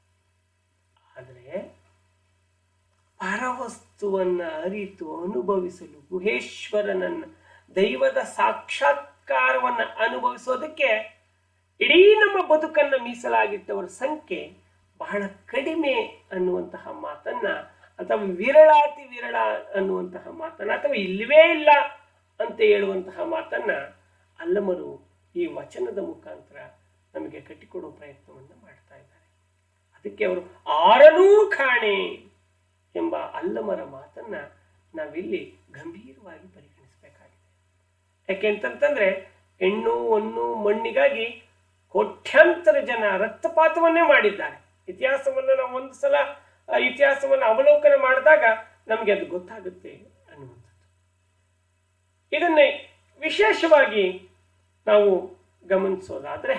ಆದರೆ ಪರವಸ್ತುವನ್ನ ಅರಿತು ಅನುಭವಿಸಲು, ಗುಹೇಶ್ವರನನ್ನ ದೈವದ ಸಾಕ್ಷಾತ್ಕಾರವನ್ನ ಅನುಭವಿಸೋದಕ್ಕೆ ಇಡೀ ನಮ್ಮ ಬದುಕನ್ನು ಮೀಸಲಾಗಿಟ್ಟವರ ಸಂಖ್ಯೆ ಬಹಳ ಕಡಿಮೆ ಅನ್ನುವಂತಹ ಮಾತನ್ನ, ಅಥವಾ ವಿರಳಾತಿ ವಿರಳ ಅನ್ನುವಂತಹ ಮಾತನ್ನ, ಅಥವಾ ಇಲ್ಲವೇ ಇಲ್ಲ ಅಂತ ಹೇಳುವಂತಹ ಮಾತನ್ನ ಅಲ್ಲಮರು ಈ ವಚನದ ಮುಖಾಂತರ ನಮಗೆ ಕಟ್ಟಿಕೊಡುವ ಪ್ರಯತ್ನವನ್ನು ಮಾಡ್ತಾ ಇದ್ದಾರೆ. ಅದಕ್ಕೆ ಅವರು ಆರನೂ ಕಾಣೆ ಎಂಬ ಅಲ್ಲಮರ ಮಾತನ್ನ ನಾವಿಲ್ಲಿ ಗಂಭೀರವಾಗಿ ಪರಿಗಣಿಸಬೇಕಾಗಿದೆ. ಯಾಕೆಂತಂದ್ರೆ ಹೆಣ್ಣು ಹೊನ್ನು ಮಣ್ಣಿಗಾಗಿ ಕೋಟ್ಯಾಂತರ ಜನ ರಕ್ತಪಾತವನ್ನೇ ಮಾಡಿದ್ದಾರೆ. ಇತಿಹಾಸವನ್ನು ನಾವು ಒಂದು ಸಲ ಇತಿಹಾಸವನ್ನು ಅವಲೋಕನ ಮಾಡಿದಾಗ ನಮಗೆ ಅದು ಗೊತ್ತಾಗುತ್ತೆ ಅನ್ನುವಂಥದ್ದು. ಇದನ್ನೇ ವಿಶೇಷವಾಗಿ ನಾವು ಗಮನಿಸೋದಾದ್ರೆ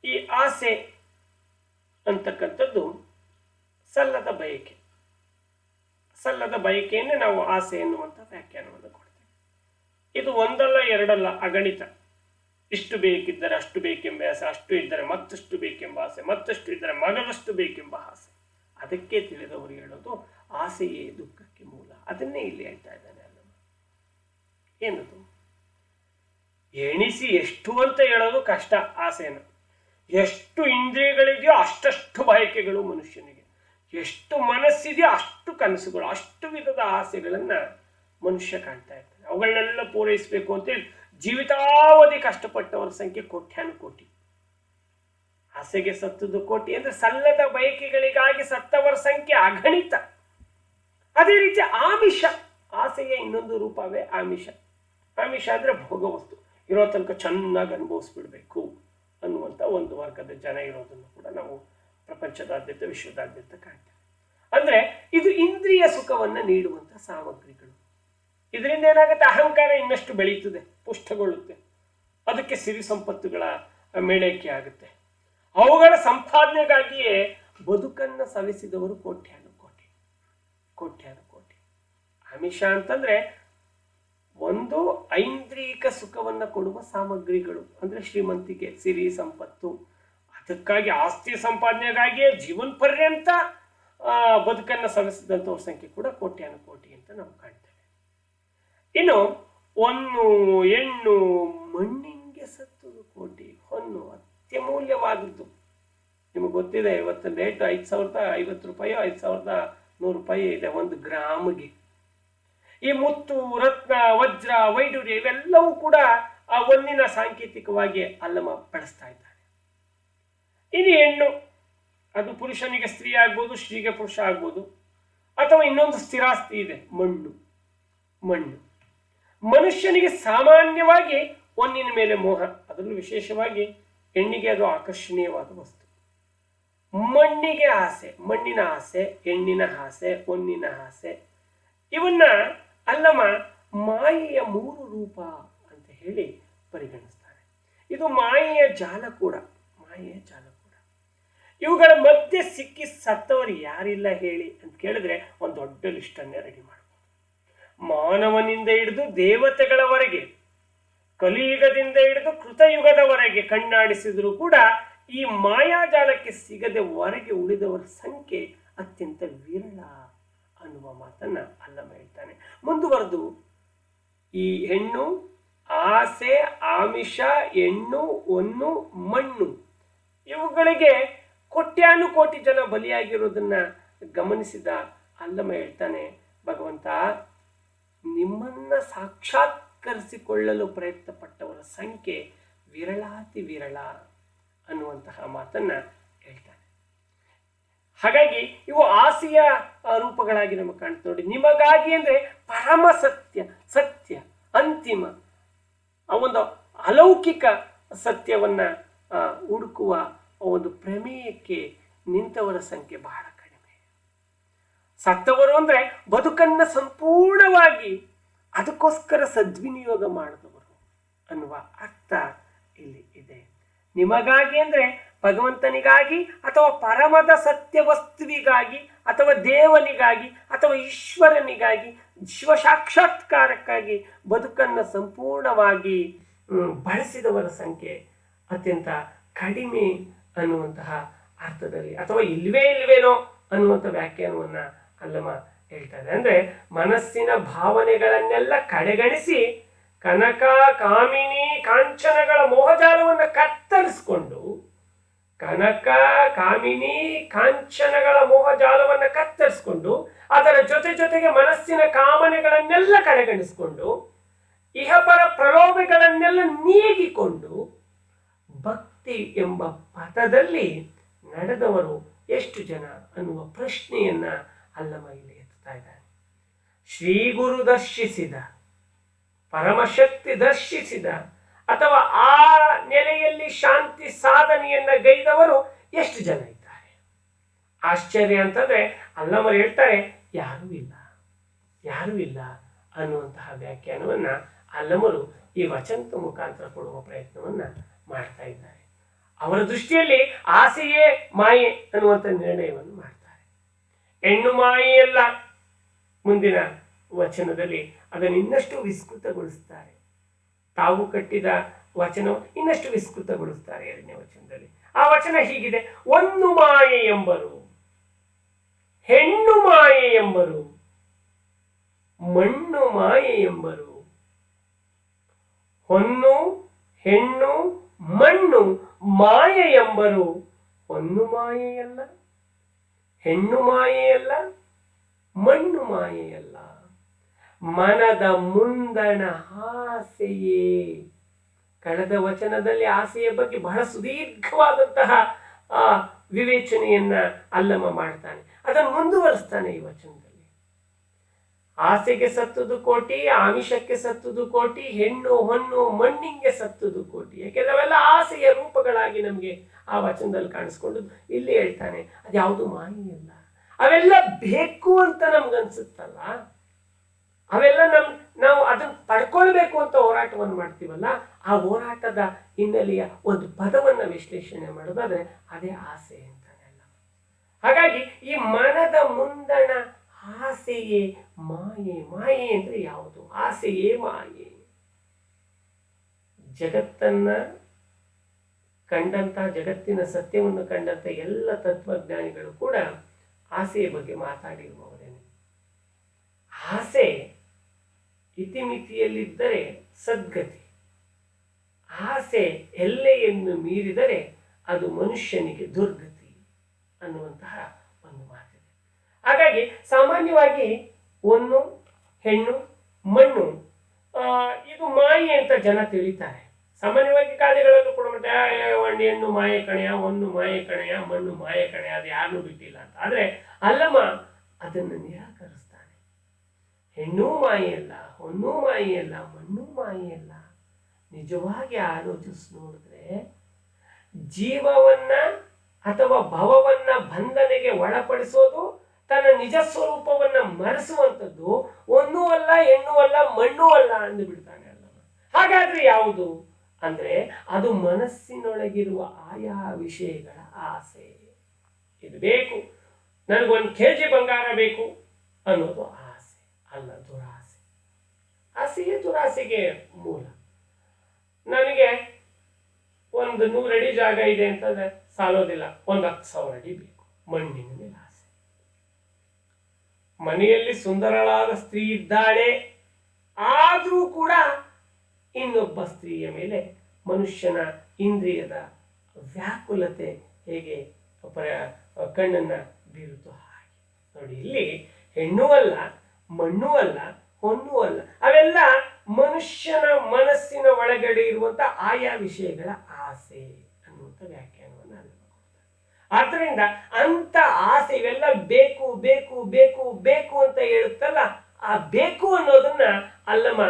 ಈ ಆಸೆ ಅಂತಕ್ಕಂಥದ್ದು ಸಲ್ಲದ ಬಯಕೆ. ಸಲ್ಲದ ಬಯಕೆಯನ್ನೇ ನಾವು ಆಸೆ ಎನ್ನುವಂಥ ವ್ಯಾಖ್ಯಾನವನ್ನು ಕೊಡ್ತೇವೆ. ಇದು ಒಂದಲ್ಲ ಎರಡಲ್ಲ, ಅಗಣಿತ. ಇಷ್ಟು ಬೇಕಿದ್ದರೆ ಅಷ್ಟು ಬೇಕೆಂಬ ಆಸೆ, ಅಷ್ಟು ಇದ್ದರೆ ಮತ್ತಷ್ಟು ಬೇಕೆಂಬ ಆಸೆ, ಮತ್ತಷ್ಟು ಇದ್ದರೆ ಮಗದಷ್ಟು ಬೇಕೆಂಬ ಆಸೆ. ಅದಕ್ಕೆ ತಿಳಿದವರು ಹೇಳೋದು ಆಸೆಯೇ ದುಃಖಕ್ಕೆ ಮೂಲ. ಅದನ್ನೇ ಇಲ್ಲಿ ಹೇಳ್ತಾ ಇದ್ದಾನೆ ಅಲ್ಲ. ಏನದು ಎಣಿಸಿ ಎಷ್ಟು ಅಂತ ಹೇಳೋದು ಕಷ್ಟ. ಆಸೆನ ಎಷ್ಟು ಇಂದ್ರಿಯಗಳಿದೆಯೋ ಅಷ್ಟಷ್ಟು ಬಯಕೆಗಳು ಮನುಷ್ಯನಿಗೆ, ಎಷ್ಟು ಮನಸ್ಸಿದೆಯೋ ಅಷ್ಟು ಕನಸುಗಳು, ಅಷ್ಟು ವಿಧದ ಆಸೆಗಳನ್ನ ಮನುಷ್ಯ ಕಾಣ್ತಾ ಇರ್ತಾನೆ. ಅವುಗಳನ್ನೆಲ್ಲ ಪೂರೈಸಬೇಕು ಅಂತೇಳಿ ಜೀವಿತಾವಧಿ ಕಷ್ಟಪಟ್ಟವರ ಸಂಖ್ಯೆ ಕೋಟ್ಯಾನುಕೋಟಿ. ಆಸೆಗೆ ಸತ್ತದ್ದು ಕೋಟಿ ಅಂದ್ರೆ ಸಲ್ಲದ ಬಯಕೆಗಳಿಗಾಗಿ ಸತ್ತವರ ಸಂಖ್ಯೆ ಅಗಣಿತ. ಅದೇ ರೀತಿ ಆಮಿಷ, ಆಸೆಯ ಇನ್ನೊಂದು ರೂಪವೇ ಆಮಿಷ. ಆಮಿಷ ಅಂದ್ರೆ ಭೋಗವಸ್ತು, ಇರೋ ತನಕ ಚೆನ್ನಾಗಿ ಅನುಭವಿಸ್ಬಿಡ್ಬೇಕು ಅನ್ನುವಂಥ ಒಂದು ವರ್ಗದ ಜನ ಇರೋದನ್ನು ಕೂಡ ನಾವು ಪ್ರಪಂಚದಾದ್ಯಂತ ವಿಶ್ವದಾದ್ಯಂತ ಕಾಣ್ತೇವೆ. ಅಂದ್ರೆ ಇದು ಇಂದ್ರಿಯ ಸುಖವನ್ನ ನೀಡುವಂಥ ಸಾಮಗ್ರಿಗಳು. ಇದರಿಂದ ಏನಾಗುತ್ತೆ, ಅಹಂಕಾರ ಇನ್ನಷ್ಟು ಬೆಳೀತದೆ, ಪುಷ್ಟಗೊಳ್ಳುತ್ತೆ, ಅದಕ್ಕೆ ಸಿರಿ ಸಂಪತ್ತುಗಳ ಮೇಳೈಕೆ ಆಗುತ್ತೆ. ಅವುಗಳ ಸಂಪಾದನೆಗಾಗಿಯೇ ಬದುಕನ್ನು ಸವಿಸಿದವರು ಕೋಟ್ಯಾನುಕೋಟಿ. ಆಮಿಷ ಅಂತಂದ್ರೆ ಒಂದು ಐಂದ್ರಿಕ ಸುಖವನ್ನ ಕೊಡುವ ಸಾಮಗ್ರಿಗಳು, ಅಂದ್ರೆ ಶ್ರೀಮಂತಿಕೆ, ಸಿರಿ ಸಂಪತ್ತು. ಅದಕ್ಕಾಗಿ ಆಸ್ತಿ ಸಂಪಾದನೆಗಾಗಿಯೇ ಜೀವನ ಪರ್ಯಂತ ಬದುಕನ್ನು ಸವಿಸಿದಂಥವ್ರ ಸಂಖ್ಯೆ ಕೂಡ ಕೋಟ್ಯಾನುಕೋಟಿ ಅಂತ ನಾವು ಕಾಣ್ತೇವೆ. ಇನ್ನು ಹೊನ್ನು ಹೆಣ್ಣು ಮಣ್ಣಿಂಗೆ ಸತ್ತುದು ಕೋಟಿ. ಹೊನ್ನು ಅತ್ಯಮೂಲ್ಯವಾದದ್ದು. ನಿಮಗೆ ಗೊತ್ತಿದೆ, ಇವತ್ತಿನ ರೇಟ್ 5,050 ರೂಪಾಯಿ 5,100 ರೂಪಾಯಿ ಇದೆ ಒಂದು ಗ್ರಾಮಿಗೆ. ಈ ಮುತ್ತು, ರತ್ನ, ವಜ್ರ, ವೈಡೂರ್ಯ ಇವೆಲ್ಲವೂ ಕೂಡ ಆ ಹೊನ್ನಿನ ಸಾಂಕೇತಿಕವಾಗಿ ಅಲ್ಲಮ ಬಳಸ್ತಾ ಇದ್ದಾರೆ. ಇನ್ನು ಅದು ಪುರುಷನಿಗೆ ಸ್ತ್ರೀ ಆಗ್ಬೋದು, ಸ್ತ್ರೀಗೆ ಪುರುಷ ಆಗ್ಬೋದು. ಅಥವಾ ಇನ್ನೊಂದು ಸ್ಥಿರಾಸ್ತಿ ಇದೆ, ಮಣ್ಣು. ಮನುಷ್ಯನಿಗೆ ಸಾಮಾನ್ಯವಾಗಿ ಹೊನ್ನಿನ ಮೇಲೆ ಮೋಹ, ಅದರಲ್ಲೂ ವಿಶೇಷವಾಗಿ ಹೆಣ್ಣಿಗೆ ಅದು ಆಕರ್ಷಣೀಯವಾದ ವಸ್ತು. ಮಣ್ಣಿಗೆ ಆಸೆ, ಮಣ್ಣಿನ ಆಸೆ, ಹೆಣ್ಣಿನ ಆಸೆ, ಹೊನ್ನಿನ ಆಸೆ, ಇವನ್ನ ಅಲ್ಲಮ ಮಾಯೆಯ 3 ರೂಪ ಅಂತ ಹೇಳಿ ಪರಿಗಣಿಸ್ತಾರೆ. ಇದು ಮಾಯೆಯ ಜಾಲ ಕೂಡ. ಇವುಗಳ ಮಧ್ಯೆ ಸಿಕ್ಕಿ ಸತ್ತವರು ಯಾರಿಲ್ಲ ಹೇಳಿ ಅಂತ ಕೇಳಿದ್ರೆ ಒಂದು ದೊಡ್ಡ ಲಿಸ್ಟನ್ನೇ ರೆಡಿ ಮಾಡ್ಬೋದು. ಮಾನವನಿಂದ ಹಿಡಿದು ದೇವತೆಗಳವರೆಗೆ, ಕಲಿಯುಗದಿಂದ ಹಿಡಿದು ಕೃತಯುಗದವರೆಗೆ ಕಣ್ಣಾಡಿಸಿದ್ರು ಕೂಡ ಈ ಮಾಯಾಜಾಲಕ್ಕೆ ಸಿಗದೆ ಹೊರಗೆ ಉಳಿದವರ ಸಂಖ್ಯೆ ಅತ್ಯಂತ ವಿರಳ ಅನ್ನುವ ಮಾತನ್ನ ಅಲ್ಲಮ ಹೇಳ್ತಾನೆ. ಮುಂದುವರೆದು ಈ ಹೆಣ್ಣು, ಆಸೆ, ಆಮಿಷ, ಹೆಣ್ಣು, ಹೊನ್ನು, ಮಣ್ಣು ಇವುಗಳಿಗೆ ಕೋಟ್ಯಾನುಕೋಟಿ ಜನ ಬಲಿಯಾಗಿರೋದನ್ನ ಗಮನಿಸಿದ ಅಲ್ಲಮ ಹೇಳ್ತಾನೆ, ಭಗವಂತ, ನಿಮ್ಮನ್ನ ಸಾಕ್ಷಾತ್ಕರಿಸಿಕೊಳ್ಳಲು ಪ್ರಯತ್ನ ಪಟ್ಟವರ ಸಂಖ್ಯೆ ವಿರಳಾತಿ ವಿರಳ ಅನ್ನುವಂತಹ ಮಾತನ್ನ ಹೇಳ್ತಾನೆ. ಹಾಗಾಗಿ ಇವು ಆಸೆಯ ರೂಪಗಳಾಗಿ ನಮಗೆ ಕಾಣ್ತಾ ನೋಡಿ. ನಿಮಗಾಗಿ ಅಂದ್ರೆ ಪರಮ ಸತ್ಯ ಅಂತಿಮ ಆ ಒಂದು ಅಲೌಕಿಕ ಸತ್ಯವನ್ನ ಹುಡುಕುವ ಒಂದು ಪ್ರಮೇಯಕ್ಕೆ ನಿಂತವರ ಸಂಖ್ಯೆ ಬಹಳ ಕಡಿಮೆ. ಸತ್ತವರು ಅಂದ್ರೆ ಬದುಕನ್ನ ಸಂಪೂರ್ಣವಾಗಿ ಅದಕ್ಕೋಸ್ಕರ ಸದ್ವಿನಿಯೋಗ ಮಾಡಿದವರು ಅನ್ನುವ ಅರ್ಥ ಇಲ್ಲಿ ಇದೆ. ನಿಮಗಾಗಿ ಅಂದ್ರೆ ಭಗವಂತನಿಗಾಗಿ ಅಥವಾ ಪರಮದ ಸತ್ಯ ವಸ್ತುವಿಗಾಗಿ ಅಥವಾ ದೇವನಿಗಾಗಿ ಅಥವಾ ಈಶ್ವರನಿಗಾಗಿ ಶಿವಸಾಕ್ಷಾತ್ಕಾರಕ್ಕಾಗಿ ಬದುಕನ್ನು ಸಂಪೂರ್ಣವಾಗಿ ಬಳಸಿದವರ ಸಂಖ್ಯೆ ಅತ್ಯಂತ ಕಡಿಮೆ ಅನ್ನುವಂತಹ ಅರ್ಥದಲ್ಲಿ, ಅಥವಾ ಇಲ್ವೇನೋ ಅನ್ನುವಂಥ ವ್ಯಾಖ್ಯಾನವನ್ನ ಅಲ್ಲಮ ಹೇಳ್ತಾರೆ. ಅಂದ್ರೆ ಮನಸ್ಸಿನ ಭಾವನೆಗಳನ್ನೆಲ್ಲ ಕಡೆಗಣಿಸಿ ಕನಕ, ಕಾಮಿನಿ, ಕಾಂಚನಗಳ ಮೋಹಜಾಲವನ್ನು ಕತ್ತರಿಸಿಕೊಂಡು ಅದರ ಜೊತೆಗೆ ಮನಸ್ಸಿನ ಕಾಮನೆಗಳನ್ನೆಲ್ಲ ಕಡೆಗಣಿಸಿಕೊಂಡು ಇಹಪರ ಪ್ರಲೋಭೆಗಳನ್ನೆಲ್ಲ ನೀಗಿಕೊಂಡು ಭಕ್ತಿ ಎಂಬ ಪಥದಲ್ಲಿ ನಡೆದವರು ಎಷ್ಟು ಜನ ಅನ್ನುವ ಪ್ರಶ್ನೆಯನ್ನ ಅಲ್ಲಮ ಇಲ್ಲಿ ಎತ್ತುತ್ತಾ ಇದ್ದಾರೆ. ಶ್ರೀ ಗುರು ದರ್ಶಿಸಿದ, ಪರಮಶಕ್ತಿ ದರ್ಶಿಸಿದ ಅಥವಾ ಆ ನೆಲೆಯಲ್ಲಿ ಶಾಂತಿ ಸಾಧನೆಯನ್ನ ಗೈದವರು ಎಷ್ಟು ಜನ ಇದ್ದಾರೆ? ಆಶ್ಚರ್ಯ ಅಂತಂದ್ರೆ ಅಲ್ಲಮರು ಹೇಳ್ತಾರೆ, ಯಾರೂ ಇಲ್ಲ ಅನ್ನುವಂತಹ ವ್ಯಾಖ್ಯಾನವನ್ನ ಅಲ್ಲಮರು ಈ ವಚನದ ಮುಖಾಂತರ ಕೊಡುವ ಪ್ರಯತ್ನವನ್ನ ಮಾಡ್ತಾ ಇದ್ದಾರೆ. ಅವರ ದೃಷ್ಟಿಯಲ್ಲಿ ಆಸೆಯೇ ಮಾಯೆ ಅನ್ನುವಂಥ ನಿರ್ಣಯವನ್ನು ಮಾಡ್ತಾರೆ. ಹೆಣ್ಣು ಮಾಯೆಯಲ್ಲ, ಮುಂದಿನ ವಚನದಲ್ಲಿ ಅದನ್ನು ಇನ್ನಷ್ಟು ವಿಸ್ತೃತಗೊಳಿಸ್ತಾರೆ. ತಾವು ಕಟ್ಟಿದ ವಚನ ಇನ್ನಷ್ಟು ವಿಸ್ತೃತಗೊಳಿಸ್ತಾರೆ 2ನೇ ವಚನದಲ್ಲಿ. ಆ ವಚನ ಹೀಗಿದೆ: ಒಂದು ಮಾಯೆ ಎಂಬರು, ಹೆಣ್ಣು ಮಾಯೆ ಎಂಬರು, ಮಣ್ಣು ಮಾಯೆ ಎಂಬರು. ಹೊನ್ನು, ಹೆಣ್ಣು, ಮಣ್ಣು ಮಾಯೆ ಎಂಬರು. ಹೊನ್ನು ಮಾಯೆಯಲ್ಲ, ಹೆಣ್ಣು ಮಾಯೆಯಲ್ಲ, ಮಣ್ಣು ಮಾಯೆಯಲ್ಲ, ಮನದ ಮುಂದಣ ಆಸೆಯೇ. ಕಳೆದ ವಚನದಲ್ಲಿ ಆಸೆಯ ಬಗ್ಗೆ ಬಹಳ ಸುದೀರ್ಘವಾದಂತಹ ವಿವೇಚನೆಯನ್ನ ಅಲ್ಲಮ ಮಾಡ್ತಾನೆ. ಅದನ್ನು ಮುಂದುವರಿಸ್ತಾನೆ ಈ ವಚನದಲ್ಲಿ. ಆಸೆಗೆ ಸತ್ತುದು ಕೋಟಿ, ಆಮಿಷಕ್ಕೆ ಸತ್ತುದು ಕೋಟಿ, ಹೆಣ್ಣು ಹೊನ್ನು ಮಣ್ಣಿಗೆ ಸತ್ತುದು ಕೋಟಿ. ಯಾಕೆಂದ್ರೆ ಅವೆಲ್ಲ ಆಸೆಯ ರೂಪಗಳಾಗಿ ನಮಗೆ ಆ ವಚನದಲ್ಲಿ ಕಾಣಿಸ್ಕೊಂಡು ಇಲ್ಲಿ ಹೇಳ್ತಾನೆ, ಅದ್ಯಾವುದು ಮಾಯೆಯಲ್ಲ. ಅವೆಲ್ಲ ಬೇಕು ಅಂತ ನಮ್ಗನ್ಸುತ್ತಲ್ಲ, ಅವೆಲ್ಲ ನಾವು ಅದನ್ನು ಪಡ್ಕೊಳ್ಬೇಕು ಅಂತ ಹೋರಾಟವನ್ನು ಮಾಡ್ತೀವಲ್ಲ, ಆ ಹೋರಾಟದ ಹಿನ್ನೆಲೆಯ ಒಂದು ಪದವನ್ನ ವಿಶ್ಲೇಷಣೆ ಮಾಡೋದಾದ್ರೆ ಅದೇ ಆಸೆ ಅಂತಾನೆ ಅಲ್ಲ. ಹಾಗಾಗಿ ಈ ಮನದ ಮುಂದಣ ಆಸೆಯೇ ಮಾಯೆ. ಮಾಯೆ ಅಂದ್ರೆ ಯಾವುದು? ಆಸೆಯೇ ಮಾಯೆ. ಜಗತ್ತನ್ನ ಕಂಡಂತ, ಜಗತ್ತಿನ ಸತ್ಯವನ್ನು ಕಂಡಂತ ಎಲ್ಲ ತತ್ವಜ್ಞಾನಿಗಳು ಕೂಡ ಆಸೆಯ ಬಗ್ಗೆ ಮಾತಾಡಿರುವವರೇನೆ. ಆಸೆ ಇತಿಮಿತಿಯಲ್ಲಿದ್ದರೆ ಸದ್ಗತಿ, ಆಸೆ ಎಲ್ಲೆಯನ್ನು ಮೀರಿದರೆ ಅದು ಮನುಷ್ಯನಿಗೆ ದುರ್ಗತಿ ಅನ್ನುವಂತಹ ಒಂದು ಮಾತಿದೆ. ಹಾಗಾಗಿ ಸಾಮಾನ್ಯವಾಗಿ ಹೊನ್ನು, ಹೆಣ್ಣು, ಮಣ್ಣು ಇದು ಮಾಯೆ ಅಂತ ಜನ ತಿಳಿತಾರೆ ಸಾಮಾನ್ಯವಾಗಿ ಗಾದೆಗಳನ್ನು ಕೂಡ ಮತ್ತೆ ಒಂದು ಹೆಣ್ಣು ಮಾಯೆ ಕಣೆಯ, ಒಂದು ಮಾಯೆ ಕಣೆಯ, ಮಣ್ಣು ಮಾಯೆ ಕಣೆಯ, ಅದು ಯಾರನ್ನೂ ಬಿಟ್ಟಿಲ್ಲ ಅಂತ. ಆದ್ರೆ ಅಲ್ಲಮ್ಮ ಅದನ್ನು ನಿರಾಕರಿಸ್ತಾನೆ. ಹೆಣ್ಣು ಮಾಯೆಯಲ್ಲ, ಹೊನ್ನು ಮಾಯೆಯಲ್ಲ, ಮಣ್ಣು ಮಾಯೆಯಲ್ಲ. ನಿಜವಾಗಿ ಆಲೋಚಿಸಿ ನೋಡಿದ್ರೆ ಜೀವವನ್ನ ಅಥವಾ ಭವವನ್ನ ಬಂಧನೆಗೆ ಒಳಪಡಿಸೋದು, ತನ್ನ ನಿಜ ಸ್ವರೂಪವನ್ನ ಮರೆಸುವಂಥದ್ದು ಒಂದೂ ಅಲ್ಲ, ಹೆಣ್ಣು ಅಲ್ಲ, ಮಣ್ಣು ಅಲ್ಲ ಅಂದು ಬಿಡ್ತಾನೆ ಅಲ್ಲ. ಹಾಗಾದ್ರೆ ಯಾವುದು ಅಂದ್ರೆ ಅದು ಮನಸ್ಸಿನೊಳಗಿರುವ ಆಯಾ ವಿಷಯಗಳ ಆಸೆ. ಇದು ಬೇಕು, ನನಗೊಂದು kg ಬಂಗಾರ ಬೇಕು ಅನ್ನೋದು ಆಸೆ ಅಲ್ಲ, ದುರಾಸೆ. ಆಸೆಯೇ ದುರಾಸೆಗೆ ಮೂಲ. ನನಗೆ ಒಂದು 100 ಅಡಿ ಜಾಗ ಇದೆ ಅಂತಂದ್ರೆ ಸಾಲೋದಿಲ್ಲ, ಒಂದು 10,000 ಅಡಿ ಬೇಕು. ಮಣ್ಣಿನ ಮೇಲೆ ಆಸೆ. ಮನೆಯಲ್ಲಿ ಸುಂದರಳಾದ ಸ್ತ್ರೀ ಇದ್ದಾಳೆ, ಆದರೂ ಕೂಡ ಇನ್ನೊಬ್ಬ ಸ್ತ್ರೀಯ ಮೇಲೆ ಮನುಷ್ಯನ ಇಂದ್ರಿಯದ ವ್ಯಾಕುಲತೆ ಹೇಗೆ ಕಣ್ಣನ್ನ ಬೀರುತ್ತೋ ಹಾಗೆ ನೋಡಿ. ಇಲ್ಲಿ ಹೆಣ್ಣು ಅಲ್ಲ, ಮಣ್ಣು ಅಲ್ಲ, ಹೊನ್ನು ಅಲ್ಲ, ಅವೆಲ್ಲ ಮನುಷ್ಯನ ಮನಸ್ಸಿನ ಒಳಗಡೆ ಇರುವಂತ ಆಯಾ ವಿಷಯಗಳ ಆಸೆ ಅನ್ನುವಂಥ ವ್ಯಾಖ್ಯಾನವನ್ನು ಅಲ್ಲಿ ಕೊಡ್ತಾರೆ. ಆದ್ರಿಂದ ಅಂತ ಆಸೆ, ಇವೆಲ್ಲ ಬೇಕು ಬೇಕು ಬೇಕು ಬೇಕು ಅಂತ ಹೇಳುತ್ತಲ್ಲ, ಆ ಬೇಕು ಅನ್ನೋದನ್ನ ಅಲ್ಲಮ್ಮ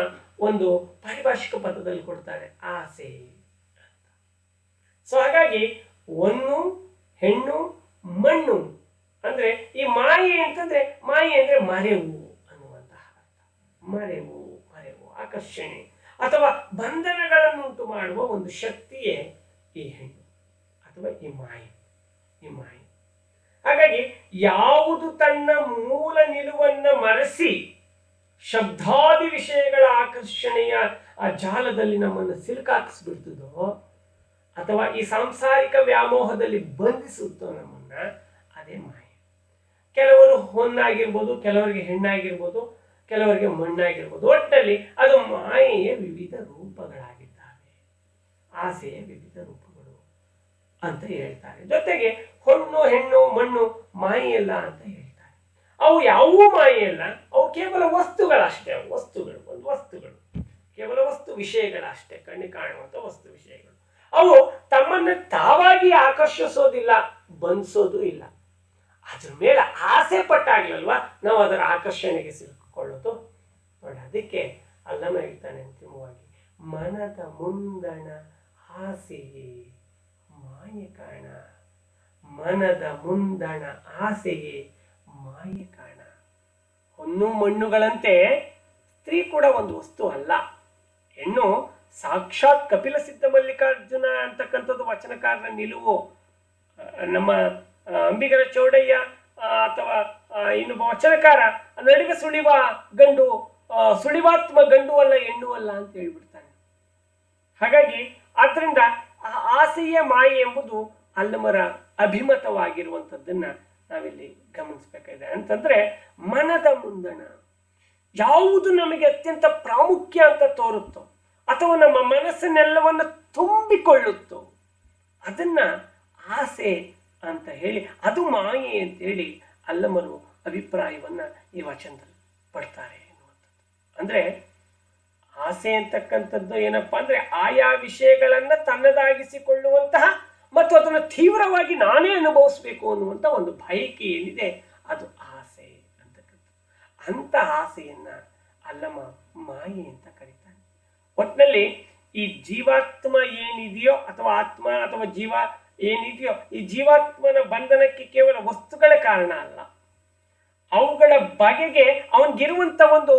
ಒಂದು ಪಾರಿಭಾಷಿಕ ಪದದಲ್ಲಿ ಕೊಡ್ತಾರೆ, ಆಸೆ ಅಂತ. ಸೊ ಹಾಗಾಗಿ ಒಂದು ಹೆಣ್ಣು ಮಣ್ಣು ಅಂದ್ರೆ ಈ ಮಾಯೆ ಅಂತಂದ್ರೆ, ಮಾಯೆ ಅಂದ್ರೆ ಮರೆವು ಅನ್ನುವಂತಹ ಅರ್ಥ. ಮರೆವು, ಮರೆವು, ಆಕರ್ಷಣೆ ಅಥವಾ ಬಂಧನಗಳನ್ನುಂಟು ಮಾಡುವ ಒಂದು ಶಕ್ತಿಯೇ ಈ ಹೆಣ್ಣು ಅಥವಾ ಈ ಮಾಯೆ. ಈ ಮಾಯೆ ಹಾಗಾಗಿ ಯಾವುದು ತನ್ನ ಮೂಲ ನಿಲುವನ್ನ ಮರೆಸಿ ಶಬ್ದಾದಿ ವಿಷಯಗಳ ಆಕರ್ಷಣೆಯ ಆ ಜಾಲದಲ್ಲಿ ನಮ್ಮನ್ನು ಸಿಲುಕಾಕಿಸ್ಬಿಡ್ತದೋ ಅಥವಾ ಈ ಸಾಂಸಾರಿಕ ವ್ಯಾಮೋಹದಲ್ಲಿ ಬಂಧಿಸುತ್ತೋ ನಮ್ಮನ್ನ, ಅದೇ ಮಾಯೆ. ಕೆಲವರು ಹೊನ್ನಾಗಿರ್ಬೋದು, ಕೆಲವರಿಗೆ ಹೆಣ್ಣಾಗಿರ್ಬೋದು, ಕೆಲವರಿಗೆ ಮಣ್ಣಾಗಿರ್ಬೋದು. ಒಟ್ಟಲ್ಲಿ ಅದು ಮಾಯೆಯ ವಿವಿಧ ರೂಪಗಳಾಗಿದ್ದಾವೆ, ಆಸೆಯ ವಿವಿಧ ರೂಪಗಳು ಅಂತ ಹೇಳ್ತಾರೆ. ಜೊತೆಗೆ ಹೊಣ್ಣು ಹೆಣ್ಣು ಮಣ್ಣು ಮಾಯೆಯಲ್ಲ ಅಂತ ಹೇಳ್ತಾರೆ. ಅವು ಯಾವುವೂ ಮಾಯೆಯಲ್ಲ, ಅವು ಕೇವಲ ವಸ್ತುಗಳಷ್ಟೇ. ವಸ್ತುಗಳು, ಒಂದು ವಸ್ತುಗಳು, ಕೇವಲ ವಸ್ತು ವಿಷಯಗಳಷ್ಟೇ, ಕಣ್ಣಿಗೆ ಕಾಣುವಂತ ವಸ್ತು ವಿಷಯಗಳು. ಅವು ತಮ್ಮನ್ನು ತಾವಾಗಿ ಆಕರ್ಷಿಸೋದಿಲ್ಲ, ಬಂಧಿಸೋದು ಇಲ್ಲ. ಅದ್ರ ಮೇಲೆ ಆಸೆ ಪಟ್ಟಾಗ್ಲಲ್ವಾ ನಾವು ಅದರ ಆಕರ್ಷಣೆಗೆ ಸಿಲುಕೊಳ್ಳೋದು. ನೋಡಿ, ಅದಕ್ಕೆ ಅಲ್ಲಮ್ಮ ಹೇಳ್ತಾನೆ ಅಂತಿಮವಾಗಿ, ಮನದ ಮುಂದಣ ಆಸೆಯೇ ಮಾಯೆ ಕಾಣ. ಮನದ ಮುಂದಣ ಆಸೆಯೇ ಮಾಯೆ ಕಾಣ. ಹೊನ್ನು ಮಣ್ಣುಗಳಂತೆ ಸ್ತ್ರೀ ಕೂಡ ಒಂದು ವಸ್ತು ಅಲ್ಲ. ಹೆಣ್ಣು ಸಾಕ್ಷಾತ್ ಕಪಿಲ ಸಿದ್ಧ ಮಲ್ಲಿಕಾರ್ಜುನ ಅಂತಕ್ಕಂಥದ್ದು ವಚನಕಾರನ ನಿಲುವು. ನಮ್ಮ ಅಂಬಿಗರ ಚೌಡಯ್ಯ ಅಥವಾ ಇನ್ನೊಬ್ಬ ವಚನಕಾರ ನಡಿಗೆ ಸುಳಿವ ಗಂಡು, ಸುಳಿವಾತ್ಮ ಗಂಡು ಅಲ್ಲ ಹೆಣ್ಣು ಅಲ್ಲ ಅಂತ ಹೇಳ್ಬಿಡ್ತಾನೆ. ಹಾಗಾಗಿ ಆದ್ರಿಂದ ಆ ಆಸೆಯ ಮಾಯೆ ಎಂಬುದು ಅಲ್ಲಮರ ಅಭಿಮತವಾಗಿರುವಂಥದ್ದನ್ನ ನಾವಿಲ್ಲಿ ಗಮನಿಸಬೇಕಾಗಿದೆ. ಅಂತಂದ್ರೆ ಮನದ ಮುಂದಣ ಯಾವುದು ನಮಗೆ ಅತ್ಯಂತ ಪ್ರಾಮುಖ್ಯ ಅಂತ ತೋರುತ್ತೋ ಅಥವಾ ನಮ್ಮ ಮನಸ್ಸನ್ನೆಲ್ಲವನ್ನ ತುಂಬಿಕೊಳ್ಳುತ್ತೋ ಅದನ್ನ ಆಸೆ ಅಂತ ಹೇಳಿ, ಅದು ಮಾಯೆ ಅಂತ ಹೇಳಿ ಅಲ್ಲಮರು ಅಭಿಪ್ರಾಯವನ್ನ ಈ ವಚನದಲ್ಲಿ ಪಡ್ತಾರೆ ಎನ್ನುವಂಥದ್ದು. ಅಂದ್ರೆ ಆಸೆ ಅಂತಕ್ಕಂಥದ್ದು ಏನಪ್ಪಾ ಅಂದ್ರೆ ಆಯಾ ವಿಷಯಗಳನ್ನ ತನ್ನದಾಗಿಸಿಕೊಳ್ಳುವಂತಹ ಮತ್ತು ಅದನ್ನು ತೀವ್ರವಾಗಿ ನಾನೇ ಅನುಭವಿಸ್ಬೇಕು ಅನ್ನುವಂಥ ಒಂದು ಬಯಕೆ ಏನಿದೆ ಅದು ಆಸೆ ಅಂತಕ್ಕಂಥದ್ದು. ಅಂತ ಆಸೆಯನ್ನ ಅಲ್ಲಮ್ಮ ಮಾಯೆ ಅಂತ ಕರೀತಾನೆ. ಒಟ್ಟಿನಲ್ಲಿ ಈ ಜೀವಾತ್ಮ ಏನಿದೆಯೋ ಅಥವಾ ಆತ್ಮ ಅಥವಾ ಜೀವ ಏನಿದೆಯೋ, ಈ ಜೀವಾತ್ಮನ ಬಂಧನಕ್ಕೆ ಕೇವಲ ವಸ್ತುಗಳ ಕಾರಣ ಅಲ್ಲ, ಅವುಗಳ ಬಗೆಗೆ ಅವನಿಗಿರುವಂತ ಒಂದು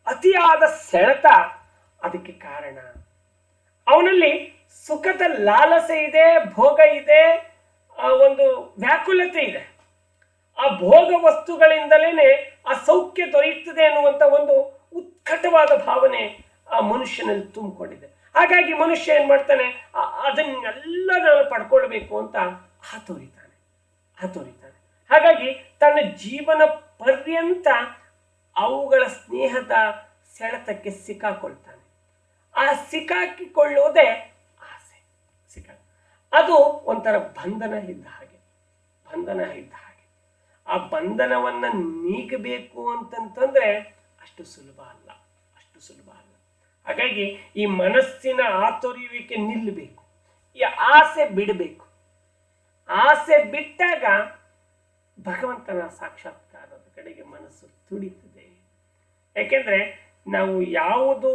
ಅತಿಯಾದ ಸೆಳೆತ ಅದಕ್ಕೆ ಕಾರಣ. ಅವನಲ್ಲಿ ಸುಖದ ಲಾಲಸೆ ಇದೆ, ಭೋಗ ಇದೆ, ಒಂದು ವ್ಯಾಕುಲತೆ ಇದೆ. ಆ ಭೋಗ ವಸ್ತುಗಳಿಂದಲೇ ಆ ಸೌಖ್ಯ ದೊರೆಯುತ್ತದೆ ಅನ್ನುವಂಥ ಒಂದು ಉತ್ಕಟವಾದ ಭಾವನೆ ಆ ಮನುಷ್ಯನಲ್ಲಿ ತುಂಬಿಕೊಂಡಿದೆ. ಹಾಗಾಗಿ ಮನುಷ್ಯ ಏನ್ ಮಾಡ್ತಾನೆ, ಅದನ್ನೆಲ್ಲ ನಾನು ಪಡ್ಕೊಳ್ಬೇಕು ಅಂತ ಹಾತೊರಿತಾನೆ. ಹಾಗಾಗಿ ತನ್ನ ಜೀವನ ಪರ್ಯಂತ ಅವುಗಳ ಸ್ನೇಹದ ಸೆಳೆತಕ್ಕೆ ಸಿಕ್ಕಾಕೊಳ್ತಾನೆ. ಆ ಸಿಕ್ಕಾಕಿಕೊಳ್ಳೋದೇ ಆಸೆ. ಅದು ಒಂಥರ ಬಂಧನ ಇದ್ದ ಹಾಗೆ. ಆ ಬಂಧನವನ್ನ ನೀಗಬೇಕು ಅಂತಂತಂದ್ರೆ ಅಷ್ಟು ಸುಲಭ ಅಲ್ಲ. ಹಾಗಾಗಿ ಈ ಮನಸ್ಸಿನ ಆತೊರೆಯುವಿಕೆ ನಿಲ್ಲಬೇಕು, ಈ ಆಸೆ ಬಿಡಬೇಕು. ಆಸೆ ಬಿಟ್ಟಾಗ ಭಗವಂತನ ಸಾಕ್ಷಾತ್ಕಾರದ ಕಡೆಗೆ ಮನಸ್ಸು ತುಡಿತದೆ. ಯಾಕೆಂದ್ರೆ ನಾವು ಯಾವುದು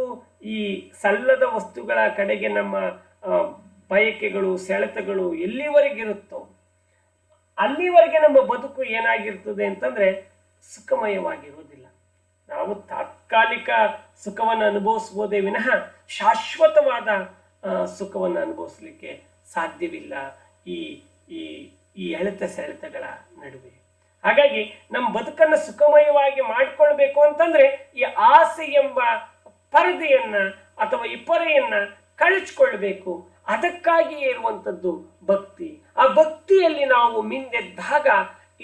ಈ ಸಲ್ಲದ ವಸ್ತುಗಳ ಕಡೆಗೆ ನಮ್ಮ ಬಯಕೆಗಳು, ಸೆಳೆತಗಳು ಎಲ್ಲಿವರೆಗಿರುತ್ತೋ ಅಲ್ಲಿವರೆಗೆ ನಮ್ಮ ಬದುಕು ಏನಾಗಿರ್ತದೆ ಅಂತಂದ್ರೆ ಸುಖಮಯವಾಗಿರುವುದಿಲ್ಲ. ನಾವು ತಾತ್ಕಾಲಿಕ ಸುಖವನ್ನು ಅನುಭವಿಸ್ಬೋದೇ ವಿನಃ ಶಾಶ್ವತವಾದ ಸುಖವನ್ನು ಅನುಭವಿಸ್ಲಿಕ್ಕೆ ಸಾಧ್ಯವಿಲ್ಲ ಈ ಈ ಈ ಎಳೆತ ಸೆಳೆತಗಳ ನಡುವೆ. ಹಾಗಾಗಿ ನಮ್ಮ ಬದುಕನ್ನು ಸುಖಮಯವಾಗಿ ಮಾಡಿಕೊಳ್ಬೇಕು ಅಂತಂದ್ರೆ ಈ ಆಸೆ ಎಂಬ ಪರದೆಯನ್ನ ಅಥವಾ ಈ ಪೊರೆಯನ್ನ ಕಳಚಿಕೊಳ್ಬೇಕು. ಅದಕ್ಕಾಗಿಯೇ ಇರುವಂಥದ್ದು ಭಕ್ತಿ. ಆ ಭಕ್ತಿಯಲ್ಲಿ ನಾವು ಮಿಂದೆದ್ದಾಗ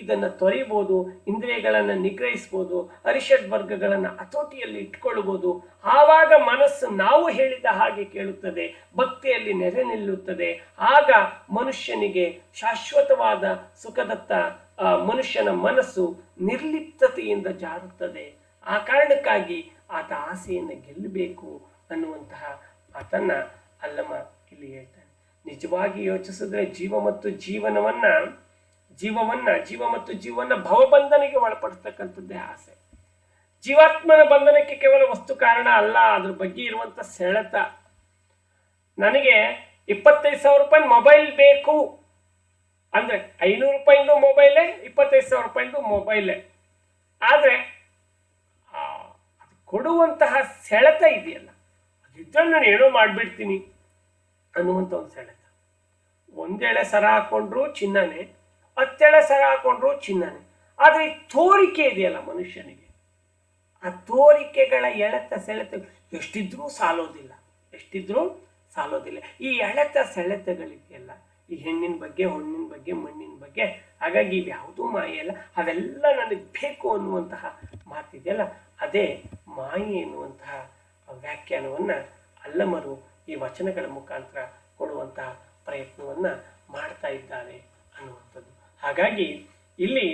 ಇದನ್ನ ತೊರೆಯಬಹುದು, ಇಂದ್ರಿಯಗಳನ್ನು ನಿಗ್ರಹಿಸಬಹುದು, ಅರಿಷಡ್ ವರ್ಗಗಳನ್ನು ಹತೋಟಿಯಲ್ಲಿ ಇಟ್ಕೊಳ್ಬಹುದು. ಆವಾಗ ಮನಸ್ಸು ನಾವು ಹೇಳಿದ ಹಾಗೆ ಕೇಳುತ್ತದೆ, ಭಕ್ತಿಯಲ್ಲಿ ನೆಲೆ ನಿಲ್ಲುತ್ತದೆ. ಆಗ ಮನುಷ್ಯನಿಗೆ ಶಾಶ್ವತವಾದ ಸುಖದತ್ತ ಮನುಷ್ಯನ ಮನಸ್ಸು ನಿರ್ಲಿಪ್ತತೆಯಿಂದ ಜಾರುತ್ತದೆ. ಆ ಕಾರಣಕ್ಕಾಗಿ ಆತ ಆಸೆಯನ್ನು ಗೆಲ್ಲಬೇಕು ಅನ್ನುವಂತಹ ಮಾತನ್ನ ಅಲ್ಲಮ ಇಲ್ಲಿ ಹೇಳ್ತಾನೆ. ನಿಜವಾಗಿ ಯೋಚಿಸಿದ್ರೆ ಜೀವ ಮತ್ತು ಜೀವವನ್ನ ಭವಬಂಧನಿಗೆ ಒಳಪಡಿಸ್ತಕ್ಕಂಥದ್ದೇ ಆಸೆ. ಜೀವಾತ್ಮನ ಬಂಧನಕ್ಕೆ ಕೇವಲ ವಸ್ತು ಕಾರಣ ಅಲ್ಲ, ಅದ್ರ ಬಗ್ಗೆ ಇರುವಂತ ಸೆಳೆತ. ನನಗೆ 25,000 ರೂಪಾಯಿ ಮೊಬೈಲ್ ಬೇಕು ಅಂದ್ರೆ 500 ರೂಪಾಯಿಂದು ಮೊಬೈಲೇ, 25,000 ರೂಪಾಯಿಂದು ಮೊಬೈಲೇ. ಆದ್ರೆ ಅದು ಕೊಡುವಂತಹ ಸೆಳೆತ ಇದೆಯಲ್ಲ, ಅದಿದ್ದರೆ ನಾನು ಏನೋ ಮಾಡ್ಬಿಡ್ತೀನಿ ಅನ್ನುವಂಥ ಒಂದು ಸೆಳೆತ. ಒಂದೆಳೆ ಸರ ಹಾಕೊಂಡ್ರು ಚಿನ್ನನೇ, 10 ಎಳೆ ಸರ ಹಾಕೊಂಡ್ರು ಚಿನ್ನನೇ. ಆದ್ರೆ ಈ ತೋರಿಕೆ ಇದೆಯಲ್ಲ ಮನುಷ್ಯನಿಗೆ, ಆ ತೋರಿಕೆಗಳ ಎಳೆತ ಸೆಳೆತ ಎಷ್ಟಿದ್ರೂ ಸಾಲೋದಿಲ್ಲ. ಈ ಎಳೆತ ಸೆಳೆತಗಳಿದೆಯಲ್ಲ, ಈ ಹೆಣ್ಣಿನ ಬಗ್ಗೆ, ಹೊಣ್ಣಿನ ಬಗ್ಗೆ, ಮಣ್ಣಿನ ಬಗ್ಗೆ, ಹಾಗಾಗಿ ಇವ್ಯಾವುದೂ ಮಾಯೆ ಅಲ್ಲ, ಅವೆಲ್ಲ ನನಗೆ ಬೇಕು ಅನ್ನುವಂತಹ ಮಾತಿದೆಯಲ್ಲ, ಅದೇ ಮಾಯೆ ಎನ್ನುವಂತಹ ವ್ಯಾಖ್ಯಾನವನ್ನ ಅಲ್ಲಮರು ಈ ವಚನಗಳ ಮುಖಾಂತರ ಕೊಡುವಂತಹ ಪ್ರಯತ್ನವನ್ನ ಮಾಡ್ತಾ ಇದ್ದಾರೆ ಅನ್ನುವಂಥದ್ದು. ಹಾಗಾಗಿ ಇಲ್ಲಿ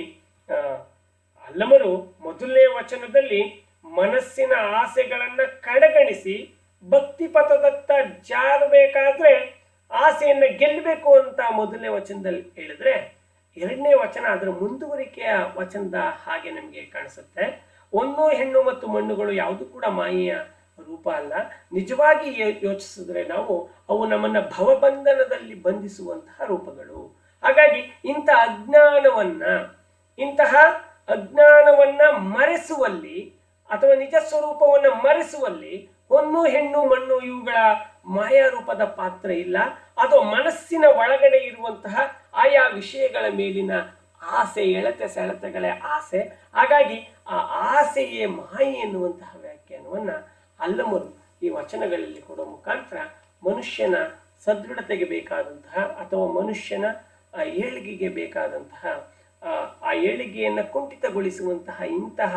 ಅಲ್ಲಮರು ಮೊದಲನೇ ವಚನದಲ್ಲಿ ಮನಸ್ಸಿನ ಆಸೆಗಳನ್ನ ಕಡೆಗಣಿಸಿ ಭಕ್ತಿ ಪಥದತ್ತ ಜಾರಬೇಕಾದ್ರೆ ಆಸೆಯನ್ನ ಗೆಲ್ಲಬೇಕು ಅಂತ ಮೊದಲನೇ ವಚನದಲ್ಲಿ ಹೇಳಿದ್ರೆ, ಎರಡನೇ ವಚನ ಅದರ ಮುಂದುವರಿಕೆಯ ವಚನದ ಹಾಗೆ ನಮಗೆ ಕಾಣಿಸುತ್ತೆ. ಒಂದು ಹೆಣ್ಣು ಮತ್ತು ಮಣ್ಣುಗಳು ಯಾವುದು ಕೂಡ ಮಾಯೆಯ ರೂಪ ಅಲ್ಲ. ನಿಜವಾಗಿ ಯೋಚಿಸಿದ್ರೆ ನಾವು ಅವು ನಮ್ಮನ್ನ ಭವಬಂಧನದಲ್ಲಿ ಬಂಧಿಸುವಂತಹ ರೂಪಗಳು. ಹಾಗಾಗಿ ಇಂತಹ ಅಜ್ಞಾನವನ್ನ ಮರೆಸುವಲ್ಲಿ ಅಥವಾ ನಿಜ ಸ್ವರೂಪವನ್ನ ಮರೆಸುವಲ್ಲಿ ಹೊನ್ನು, ಹೆಣ್ಣು, ಮಣ್ಣು ಇವುಗಳ ಮಾಯಾ ರೂಪದ ಪಾತ್ರ ಇಲ್ಲ. ಅದು ಮನಸ್ಸಿನ ಒಳಗಡೆ ಇರುವಂತಹ ಆಯಾ ವಿಷಯಗಳ ಮೇಲಿನ ಆಸೆ, ಎಳೆತ ಸೆಳೆತಗಳೇ ಆಸೆ. ಹಾಗಾಗಿ ಆ ಆಸೆಯೇ ಮಾಯೆ ಎನ್ನುವಂತಹ ವ್ಯಾಖ್ಯಾನವನ್ನ ಅಲ್ಲಮರು ಈ ವಚನಗಳಲ್ಲಿ ಕೊಡುವ ಮುಖಾಂತರ ಮನುಷ್ಯನ ಸದೃಢತೆಗೆ ಬೇಕಾದಂತಹ ಅಥವಾ ಮನುಷ್ಯನ ಏಳಿಗೆಗೆ ಬೇಕಾದಂತಹ ಆ ಏಳಿಗೆಯನ್ನು ಕುಂಠಿತಗೊಳಿಸುವಂತಹ ಇಂತಹ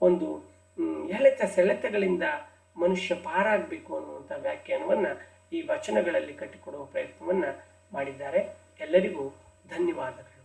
ಒಂದು ಎಳೆತ ಸೆಳೆತಗಳಿಂದ ಮನುಷ್ಯ ಪಾರಾಗಬೇಕು ಅನ್ನುವಂಥ ವ್ಯಾಖ್ಯಾನವನ್ನ ಈ ವಚನಗಳಲ್ಲಿ ಕಟ್ಟಿಕೊಡುವ ಪ್ರಯತ್ನವನ್ನ ಮಾಡಿದ್ದಾರೆ. ಎಲ್ಲರಿಗೂ ಧನ್ಯವಾದಗಳು.